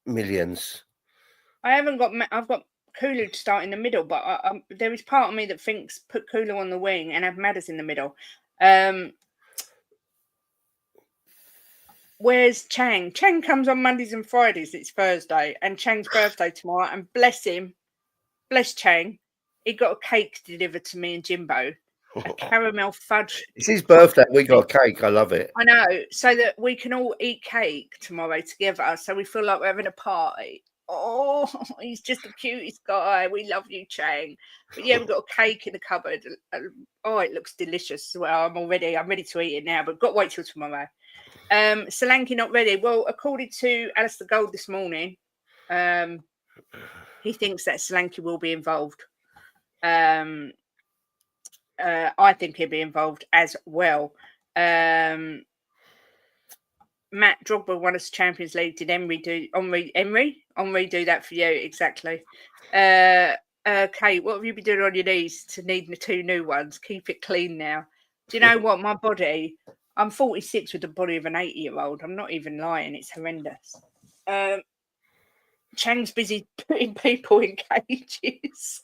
millions. I haven't got. I've got Kulu to start in the middle, but there is part of me that thinks put Kulu on the wing and have Madders in the middle. Where's Chang? Chang comes on Mondays and Fridays. It's Thursday, and Chang's birthday tomorrow. And bless him, bless Chang. He got a cake delivered to me and Jimbo, a caramel fudge. It's his birthday. We got a cake. I love it. I know, so that we can all eat cake tomorrow together. So we feel like we're having a party. Oh, he's just the cutest guy. We love you, Chang. But yeah, we've got a cake in the cupboard. Oh, it looks delicious as well. I'm ready to eat it now, but got to wait till tomorrow. Solanke not ready. Well, according to Alistair Gold this morning, he thinks that Solanke will be involved. I think he'll be involved as well. Matt Drogba won us Champions League. Did Henry do Henry do that for you? Exactly. Kate, what have you been doing on your knees to need the 2 new ones? Keep it clean now. Do you know what? My body, I'm 46 with the body of an 80-year-old. I'm not even lying. It's horrendous. Chang's busy putting people in cages.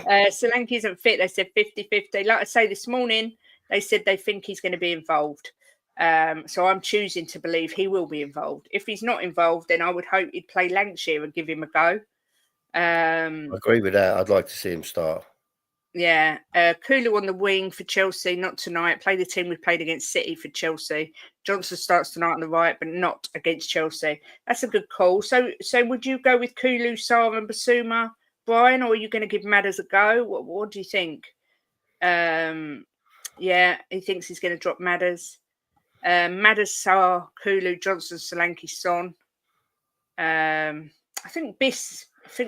Solanke isn't fit. They said 50-50. Like I say, this morning, they said they think he's going to be involved. So I'm choosing to believe he will be involved. If he's not involved, then I would hope he'd play Lancashire and give him a go. I agree with that. I'd like to see him start. Yeah. Kulu on the wing for Chelsea, not tonight. Play the team we played against City for Chelsea. Johnson starts tonight on the right, but not against Chelsea. That's a good call. So would you go with Kulu, Sarr and Basuma, Brian, or are you going to give Madders a go? What do you think? Yeah, he thinks he's going to drop Madders. Madders, Sarr, Kulu, Johnson, Solanke, Son. I think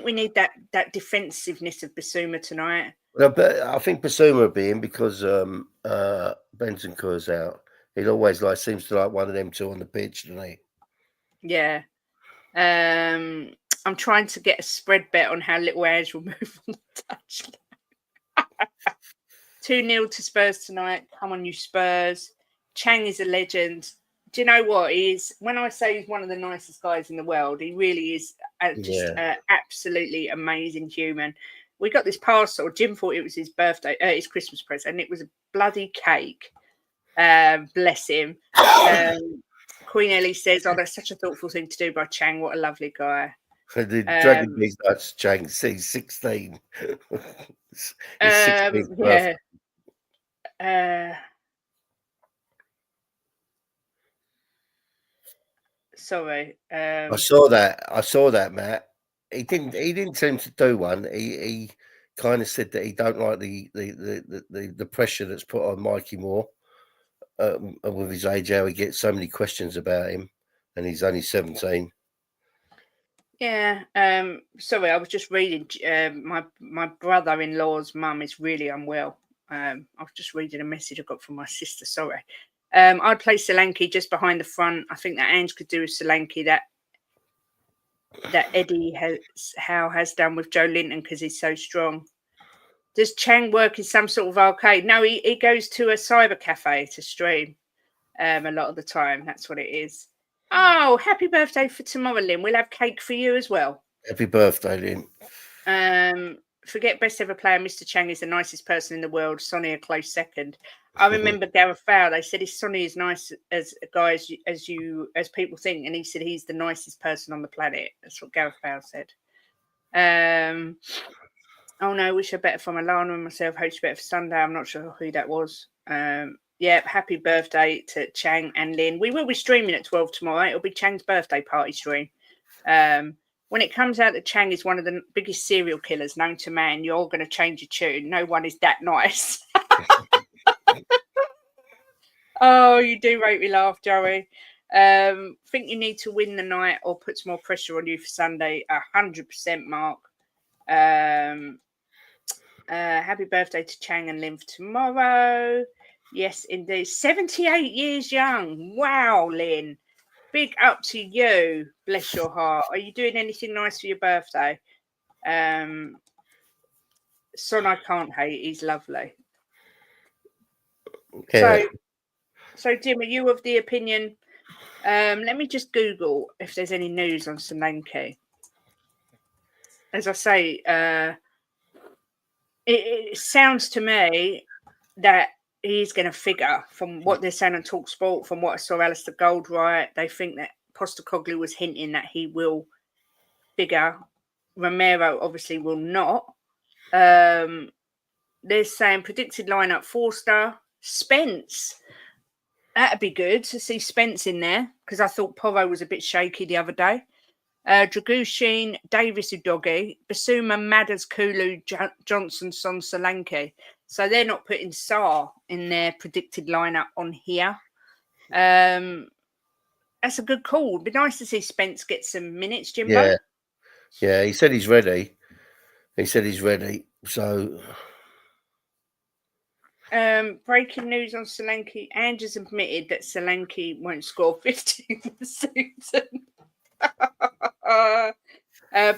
we need that defensiveness of Basuma tonight. Well, but I think Basuma will be in because Bentancur's out. He always seems to like one of them 2 on the pitch, doesn't he? Yeah. I'm trying to get a spread bet on how little Ange will move on the touchline. 2-0 to Spurs tonight. Come on, you Spurs. Chang is a legend. Do you know what? When I say he's one of the nicest guys in the world, he really is just an absolutely amazing human. We got this parcel. Jim thought it was his birthday, his Christmas present, and it was a bloody cake. Bless him. Queen Ellie says, "Oh, that's such a thoughtful thing to do by Chang. What a lovely guy." The Dragon Beast nuts, Chang. He's 16. He's 16. Yeah. Sorry. I saw that, Matt. He didn't seem to do one. He kind of said that he don't like the pressure that's put on Mikey Moore with his age, how he gets so many questions about him, and he's only 17. Yeah. Sorry, I was just reading. My brother-in-law's mum is really unwell. I was just reading a message I got from my sister. Sorry. I'd play Solanke just behind the front. I think that Ange could do with Solanke that Eddie Howe has done with Joe Linton because he's so strong. Does Chang work in some sort of arcade? No, he goes to a cyber cafe to stream a lot of the time. That's what it is. Oh, happy birthday for tomorrow, Lynn. We'll have cake for you as well. Happy birthday, Lynn. Forget best ever player. Mr. Chang is the nicest person in the world. Sonny a close second. I remember Gareth Bale. They said his Sonny is nice as a guy as people think, and he said he's the nicest person on the planet. That's what Gareth Bale said. Oh no, wish I better for Milano and myself. Hope you better for Sunday. I'm not sure who that was. Yeah, happy birthday to Chang and Lynn. We will be streaming at 12 tomorrow. It'll be Chang's birthday party stream. When it comes out that Chang is one of the biggest serial killers known to man, you're going to change your tune. No one is that nice. Oh, you do make me laugh, Joey. Think you need to win the night or puts more pressure on you for Sunday? 100%, Mark. Happy birthday to Chang and Lynn for tomorrow. Yes, indeed. 78 years young. Wow, Lynn. Big up to you. Bless your heart. Are you doing anything nice for your birthday? Son, I can't hate. He's lovely. Yeah. So Jim, are you of the opinion? Let me just Google if there's any news on Solanke. As I say, it sounds to me that he's going to figure from what they're saying on TalkSport, from what I saw Alistair Goldwright. They think that Postecoglou was hinting that he will figure. Romero obviously will not. They're saying predicted lineup: Forster, Spence. That'd be good to see Spence in there because I thought Porro was a bit shaky the other day. Dragushin, Davis Udogi, Basuma, Madders, Kulu, Johnson, Son, Solanke. So they're not putting Sarr in their predicted lineup on here. That's a good call. It'd be nice to see Spence get some minutes, Jimbo. Yeah, he said he's ready. So breaking news on Solanke. Andrews admitted that Solanke won't score 15 this season.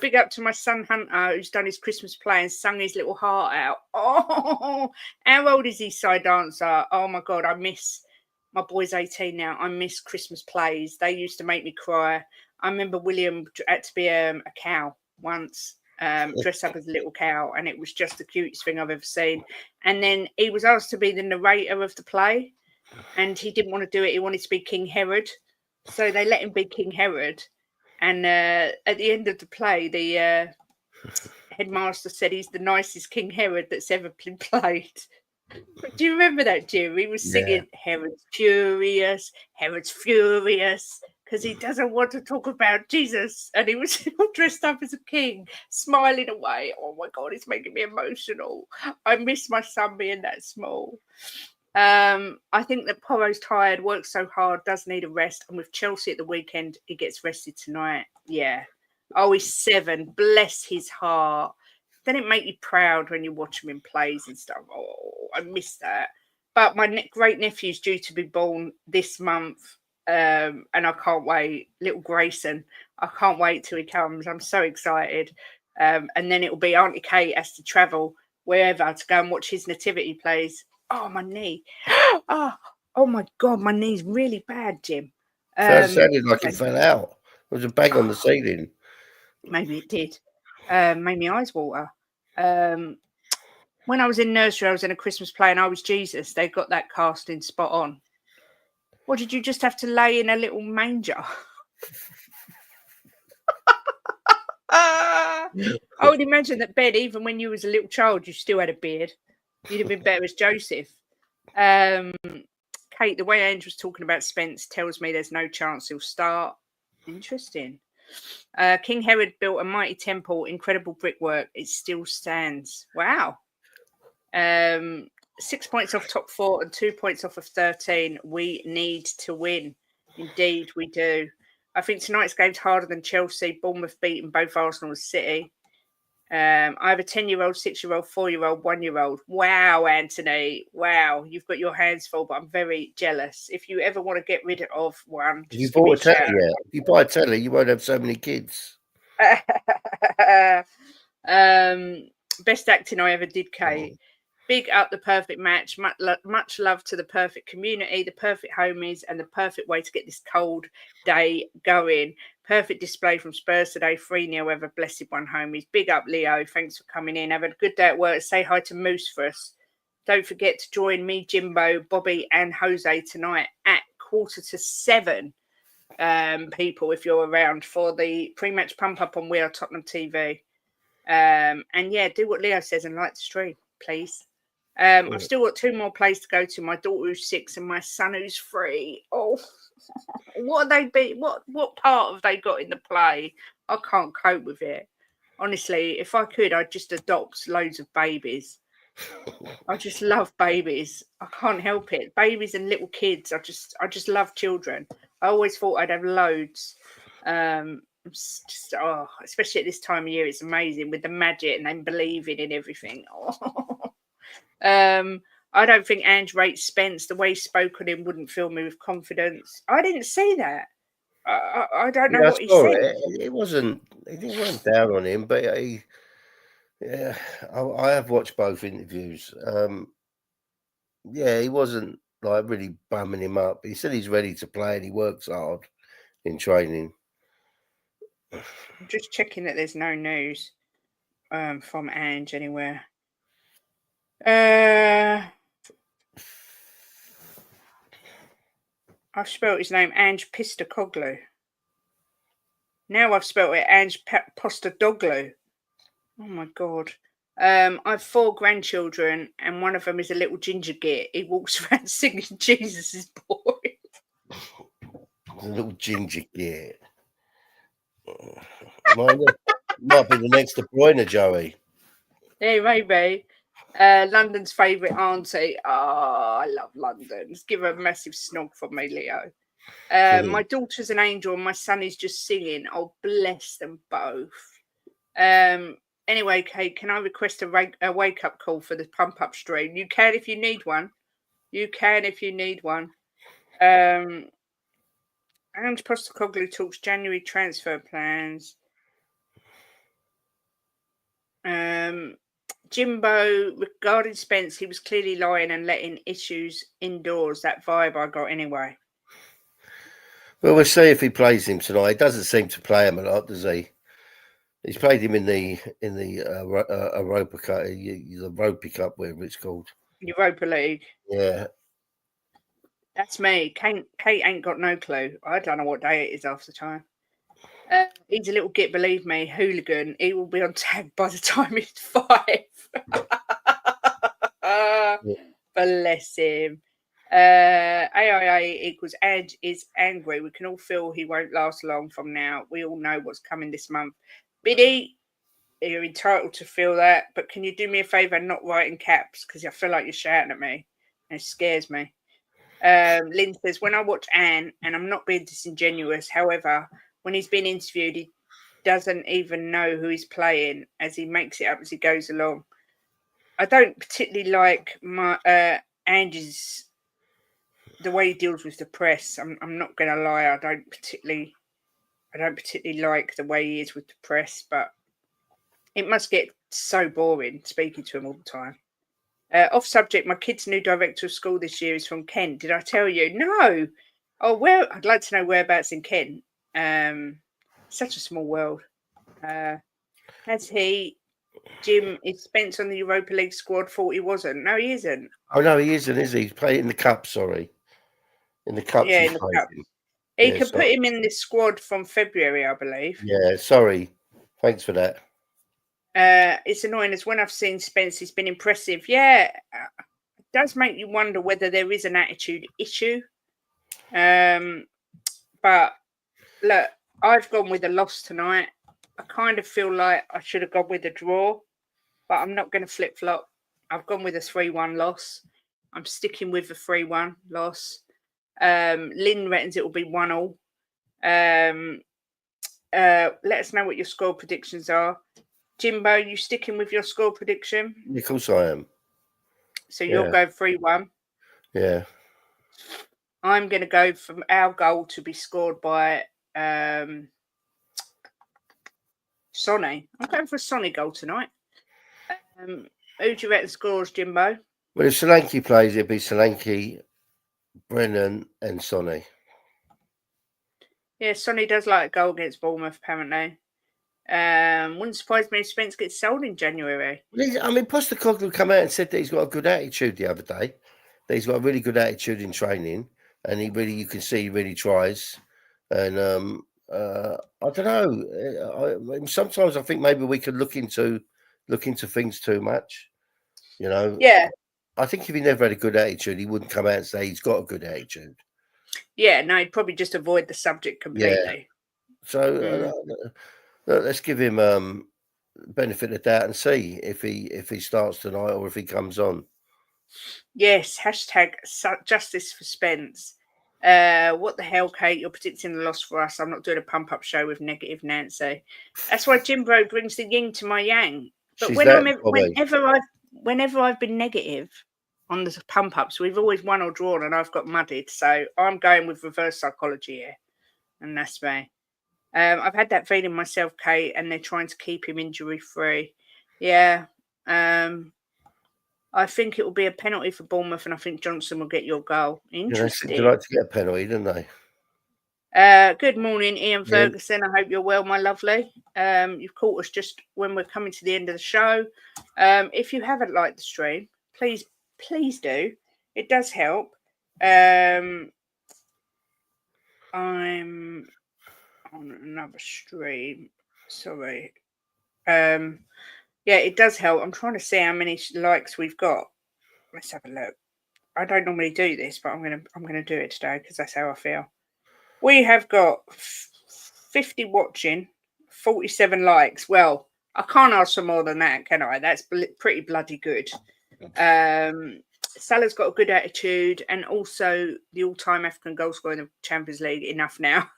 Big up to my son Hunter, who's done his Christmas play and sung his little heart out. Oh, how old is he, side dancer? Oh my God, I miss my boy's 18 now. I miss Christmas plays. They used to make me cry. I remember William had to be a cow once, dressed up as a little cow, and it was just the cutest thing I've ever seen. And then he was asked to be the narrator of the play, and he didn't want to do it. He wanted to be King Herod, so they let him be King Herod. And at the end of the play, the headmaster said he's the nicest King Herod that's ever been played. Do you remember that, Jim? He was singing Herod's furious, because he doesn't want to talk about Jesus. And he was dressed up as a king, smiling away. Oh my God, it's making me emotional. I miss my son being that small. I think that Porro's tired, works so hard, does need a rest. And with Chelsea at the weekend, he gets rested tonight. Yeah. Oh, he's 7. Bless his heart. Doesn't it make you proud when you watch him in plays and stuff? Oh, I miss that. But my great nephew's due to be born this month. And I can't wait. Little Grayson. I can't wait till he comes. I'm so excited. And then it'll be Auntie Kate has to travel wherever to go and watch his nativity plays. Oh, my knee. Oh my God, my knee's really bad, Jim. it sounded like it fell out. There was a bag on the ceiling. Maybe it did. Made my eyes water. When I was in nursery, I was in a Christmas play and I was Jesus. They got that casting spot on. Or did you just have to lay in a little manger? I would imagine that, Ben, even when you was a little child, you still had a beard. You'd have been better as Joseph. Kate, the way Ange was talking about Spence tells me there's no chance he'll start. Interesting. King Herod built a mighty temple, incredible brickwork. It still stands. Wow. 6 points off top 4 and 2 points off of 13. We need to win. Indeed, we do. I think tonight's game's harder than Chelsea. Bournemouth beating both Arsenal and City. I have a 10-year-old, 6-year-old, 4-year-old, 1-year-old. Wow, Anthony. Wow, you've got your hands full, but I'm very jealous. If you ever want to get rid of one, If you bought a telly, if you buy a telly, you won't have so many kids. Best acting I ever did, Kate. Big up the perfect match. Much love to the perfect community, the perfect homies, and the perfect way to get this cold day going. Perfect display from Spurs today. 3-0. Have a blessed one, homies. Big up, Leo. Thanks for coming in. Have a good day at work. Say hi to Moose for us. don't forget to join me, Jimbo, Bobby, and Jose tonight at 6:45. People, if you're around for the pre-match pump up on We Are Tottenham TV. And yeah, do what Leo says and like the stream, please. I've still got 2 more plays to go to. My daughter who's 6 and my son who's 3. Oh, what have they what part have they got in the play? I can't cope with it. Honestly, if I could, I'd just adopt loads of babies. I just love babies. I can't help it. Babies and little kids. I just love children. I always thought I'd have loads. Especially at this time of year, it's amazing with the magic and them believing in everything. I don't think Ange rates Spence. The way he spoke on him wouldn't fill me with confidence. I didn't see that. I don't know what he said. It wasn't. He weren't down on him, but yeah, I have watched both interviews. Yeah, he wasn't like really bumming him up. He said he's ready to play and he works hard in training. I'm just checking that there's no news from Ange anywhere. I've spelled his name Ange Postecoglou. Now I've spelled it Ange Postecoglou. Oh my God. I've 4 grandchildren and one of them is a little ginger git. He walks around singing Jesus is boy. A little ginger git. Might be the next De Bruyne, Joey. Yeah, maybe. London's favourite auntie. Oh, I love London. Let's give her a massive snog from me, Leo. My daughter's an angel and my son is just singing. Oh, bless them both. Anyway, Kate, can I request a wake-up call for the pump-up stream? You can if you need one. Ange Postecoglou talks January transfer plans. Jimbo, regarding Spence, he was clearly lying and letting issues indoors. That vibe I got anyway. Well, we'll see if he plays him tonight. He doesn't seem to play him a lot, does he? He's played him in the Europa Cup, the Ropey Cup, whatever it's called. Europa League. Yeah. That's me. Kate ain't got no clue. I don't know what day it is half the time. He's a little git, believe me, hooligan. He will be on tag by the time he's 5. Bless him. AIA equals Edge is angry. We can all feel he won't last long from now. We all know what's coming this month. Biddy, you're entitled to feel that, but can you do me a favour and not write in caps? Because I feel like you're shouting at me and it scares me. Lynn says, when I watch Anne, and I'm not being disingenuous, however, when he's been interviewed, he doesn't even know who he's playing as he makes it up as he goes along. I don't particularly like Ange's the way he deals with the press. I'm not going to lie. I don't particularly like the way he is with the press, but it must get so boring speaking to him all the time. Off subject, my kid's new director of school this year is from Kent. Did I tell you? No. Oh, well, I'd like to know whereabouts in Kent. Such a small world. Has he, Jim, is Spence on the Europa League squad? Thought he wasn't. No, he isn't. Oh, no, he isn't, is he? He's playing in the Cup, sorry. In the Cup. Yeah, in the Cup. He can put him in the squad from February, I believe. Yeah, sorry. Thanks for that. It's annoying as when I've seen Spence, he's been impressive. Yeah, it does make you wonder whether there is an attitude issue. But look, I've gone with a loss tonight. I kind of feel like I should have gone with a draw, but I'm not going to flip-flop. I've gone with a 3-1 loss. I'm sticking with the 3-1 loss. Lynn reckons it will be 1-1. Let us know what your score predictions are. Jimbo, you sticking with your score prediction? Yeah, of course I am. So you'll go 3-1. Yeah. I'm going to go from our goal to be scored by Sonny. I'm going for a Sonny goal tonight. Who do you reckon scores, Jimbo? Well, if Solanke plays, it'll be Solanke, Brennan and Sonny. Yeah, Sonny does like a goal against Bournemouth, apparently. Wouldn't surprise me if Spence gets sold in January. I mean, Postecoglou come out and said that he's got a good attitude the other day. That he's got a really good attitude in training, and you can see he really tries. And I don't know. Sometimes I think maybe we could look into things too much. You know. Yeah. I think if he never had a good attitude, he wouldn't come out and say he's got a good attitude. Yeah, no, he'd probably just avoid the subject completely. Yeah. So let's give him benefit of the doubt and see if he starts tonight or if he comes on. Yes, hashtag justice for Spence. What the hell, Kate? You're predicting the loss for us. I'm not doing a pump up show with negative Nancy. That's why Jimbo brings the yin to my yang. But whenever I've been negative on the pump ups, we've always won or drawn, and I've got mudded. So I'm going with reverse psychology here, and that's me. I've had that feeling myself, Kate, and they're trying to keep him injury free. Yeah. I think it will be a penalty for Bournemouth, and I think Johnson will get your goal. Interesting. They like to get a penalty, don't they? Good morning, Ian Ferguson. I hope you're well, my lovely. You've caught us just when we're coming to the end of the show. If you haven't liked the stream, please do. It does help. I'm on another stream. Sorry. Yeah, it does help. I'm trying to see how many likes we've got. Let's have a look. I don't normally do this, but I'm gonna do it today because that's how I feel. We have got 50 watching, 47 likes. Well, I can't ask for more than that, can I? That's pretty bloody good. Salah's got a good attitude, and also the all-time African goal scorer in the Champions League. Enough now.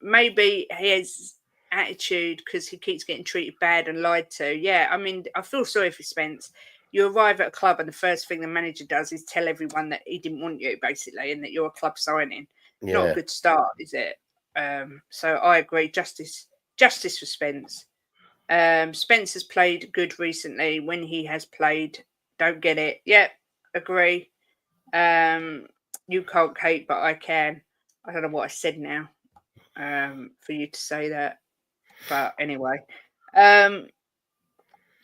Maybe he has attitude because he keeps getting treated bad and lied to. Yeah, I mean, I feel sorry for Spence. You arrive at a club and the first thing the manager does is tell everyone that he didn't want you, basically, and that you're a club signing. Yeah. Not a good start, is it? So I agree. Justice for Spence. Spence has played good recently. When he has played, don't get it. Yeah, agree. You can't, Kate, but I can. I don't know what I said now for you to say that. But anyway,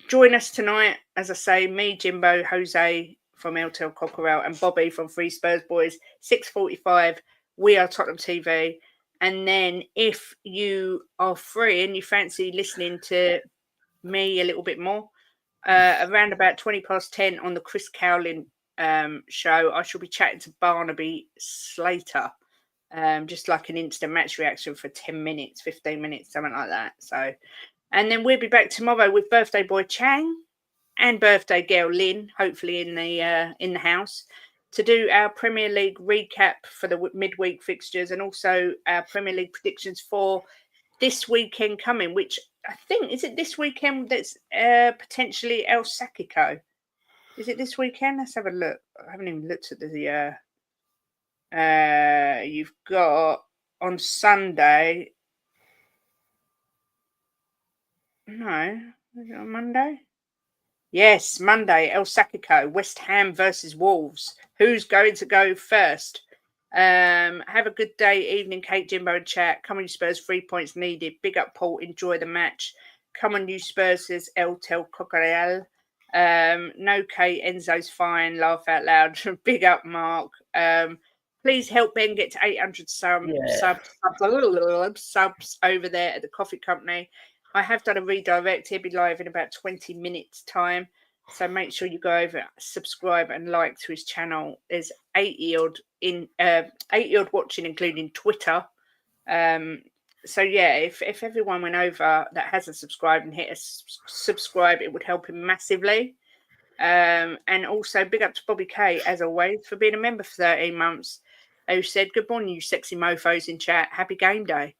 join us tonight, as I say, me, Jimbo, Jose from LTL Cockerel, and Bobby from Free Spurs Boys, 6:45. We are Tottenham TV. And then if you are free and you fancy listening to me a little bit more, around about 10:20 on the Chris Cowlin show, I shall be chatting to Barnaby Slater. Just like an instant match reaction for 10 minutes, 15 minutes, something like that. So, and then we'll be back tomorrow with birthday boy Chang and birthday girl Lynn, hopefully in the house, to do our Premier League recap for the midweek fixtures and also our Premier League predictions for this weekend coming, which I think, is it this weekend that's potentially El Sacico? Is it this weekend? Let's have a look. I haven't even looked at the you've got on Sunday. No, is it on Monday? Yes, Monday, El Sacico, West Ham versus Wolves. Who's going to go first? Have a good day, evening, Kate, Jimbo, and chat. Come on, you Spurs, 3 points needed. Big up, Paul. Enjoy the match. Come on, you Spurs, says El Tel Cocorel. No, Kate, Enzo's fine. Laugh out loud. Big up, Mark. Please help Ben get to 800 subs over there at the coffee company. I have done a redirect. He'll be live in about 20 minutes time. So make sure you go over, subscribe and like to his channel. There's 80 odd watching, including Twitter. So yeah, if everyone went over that hasn't subscribed and hit a subscribe, it would help him massively. And also big up to Bobby K, as always, for being a member for 13 months. Who said, good morning, you sexy mofos in chat. Happy game day.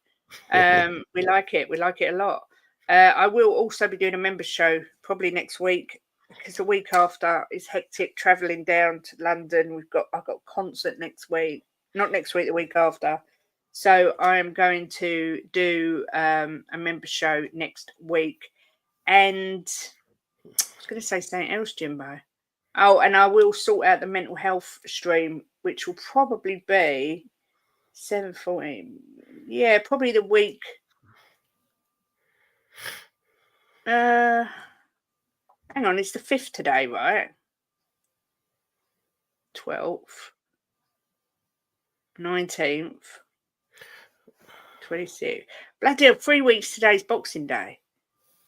We like it. We like it a lot. I will also be doing a members show probably next week, because the week after is hectic travelling down to London. I've got a concert next week. Not next week, the week after. So I am going to do a member show next week. And I was going to say something else, Jimbo. Oh, and I will sort out the mental health stream, which will probably be 7:40. Yeah, probably the week Hang on, it's the 5th today, right? 12th, 19th, 26th. Bloody hell, 3 weeks today's Boxing Day.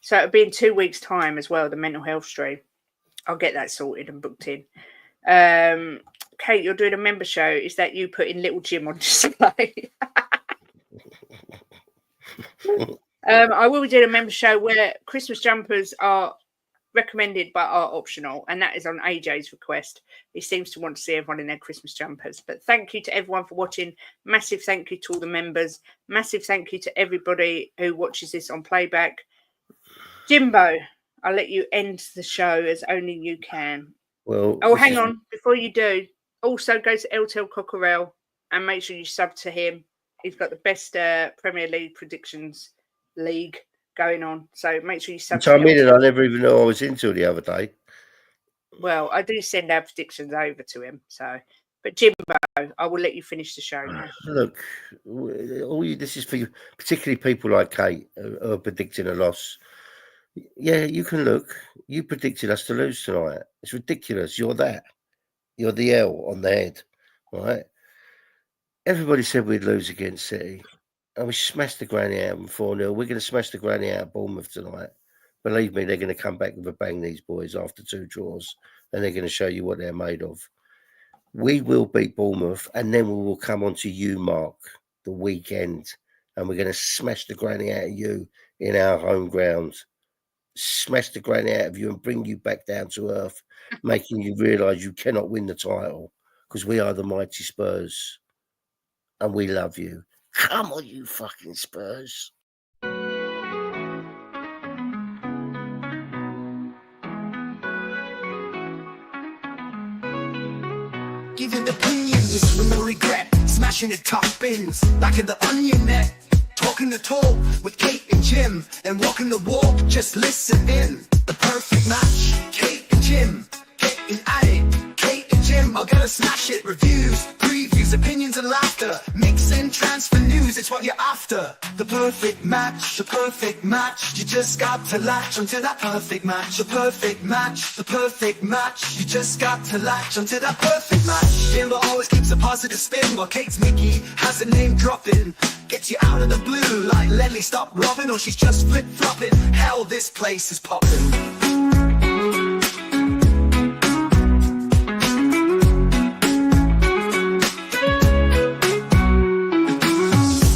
So it'll be in 2 weeks' time as well, the mental health stream. I'll get that sorted and booked in. Kate, you're doing a member show. Is that you putting Little Jim on display? I will be doing a member show where Christmas jumpers are recommended but are optional, and that is on AJ's request. He seems to want to see everyone in their Christmas jumpers. But thank you to everyone for watching. Massive thank you to all the members. Massive thank you to everybody who watches this on playback. Jimbo, I'll let you end the show as only you can. Well, hang on. Before you do, also go to LTL Cockerell and make sure you sub to him. He's got the best Premier League predictions league going on. So make sure you sub to him. I never even know I was into the other day. Well, I do send our predictions over to him. So, but Jimbo, I will let you finish the show now. Look, this is for you, particularly people like Kate who are predicting a loss. Yeah, you can look. You predicted us to lose tonight. It's ridiculous. You're that. You're the L on the head, right? Everybody said we'd lose against City, and we smashed the granny out of them 4-0. We're going to smash the granny out of Bournemouth tonight. Believe me, they're going to come back with a bang, these boys, after 2 draws, and they're going to show you what they're made of. We will beat Bournemouth, and then we will come on to you, Mark, the weekend, and we're going to smash the granny out of you in our home ground. Smash the granny out of you and bring you back down to earth, making you realise you cannot win the title, because we are the mighty Spurs, and we love you. Come on, you fucking Spurs. Giving opinions with no regret, smashing the top bins like in the onion net. Talking the talk with Kate and Jim, and walking the walk, just listen in. The perfect match, Kate and Jim, getting at it. Kate and Jim are gonna smash it. Reviews, previews, opinions and laughter. Mix and transfer news, it's what you're after. The perfect match, the perfect match. You just got to latch onto that perfect match. The perfect match, the perfect match. You just got to latch onto that perfect match. Jimbo always keeps a positive spin, while Kate's Mickey has a name dropping. Gets you out of the blue like Lenny stop robbing, or she's just flip-flopping. Hell, this place is popping.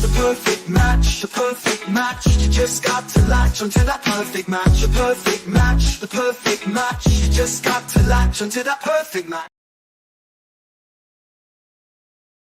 The perfect match, the perfect match. You just got to latch onto that perfect match. The perfect match, the perfect match. You just got to latch onto that perfect match.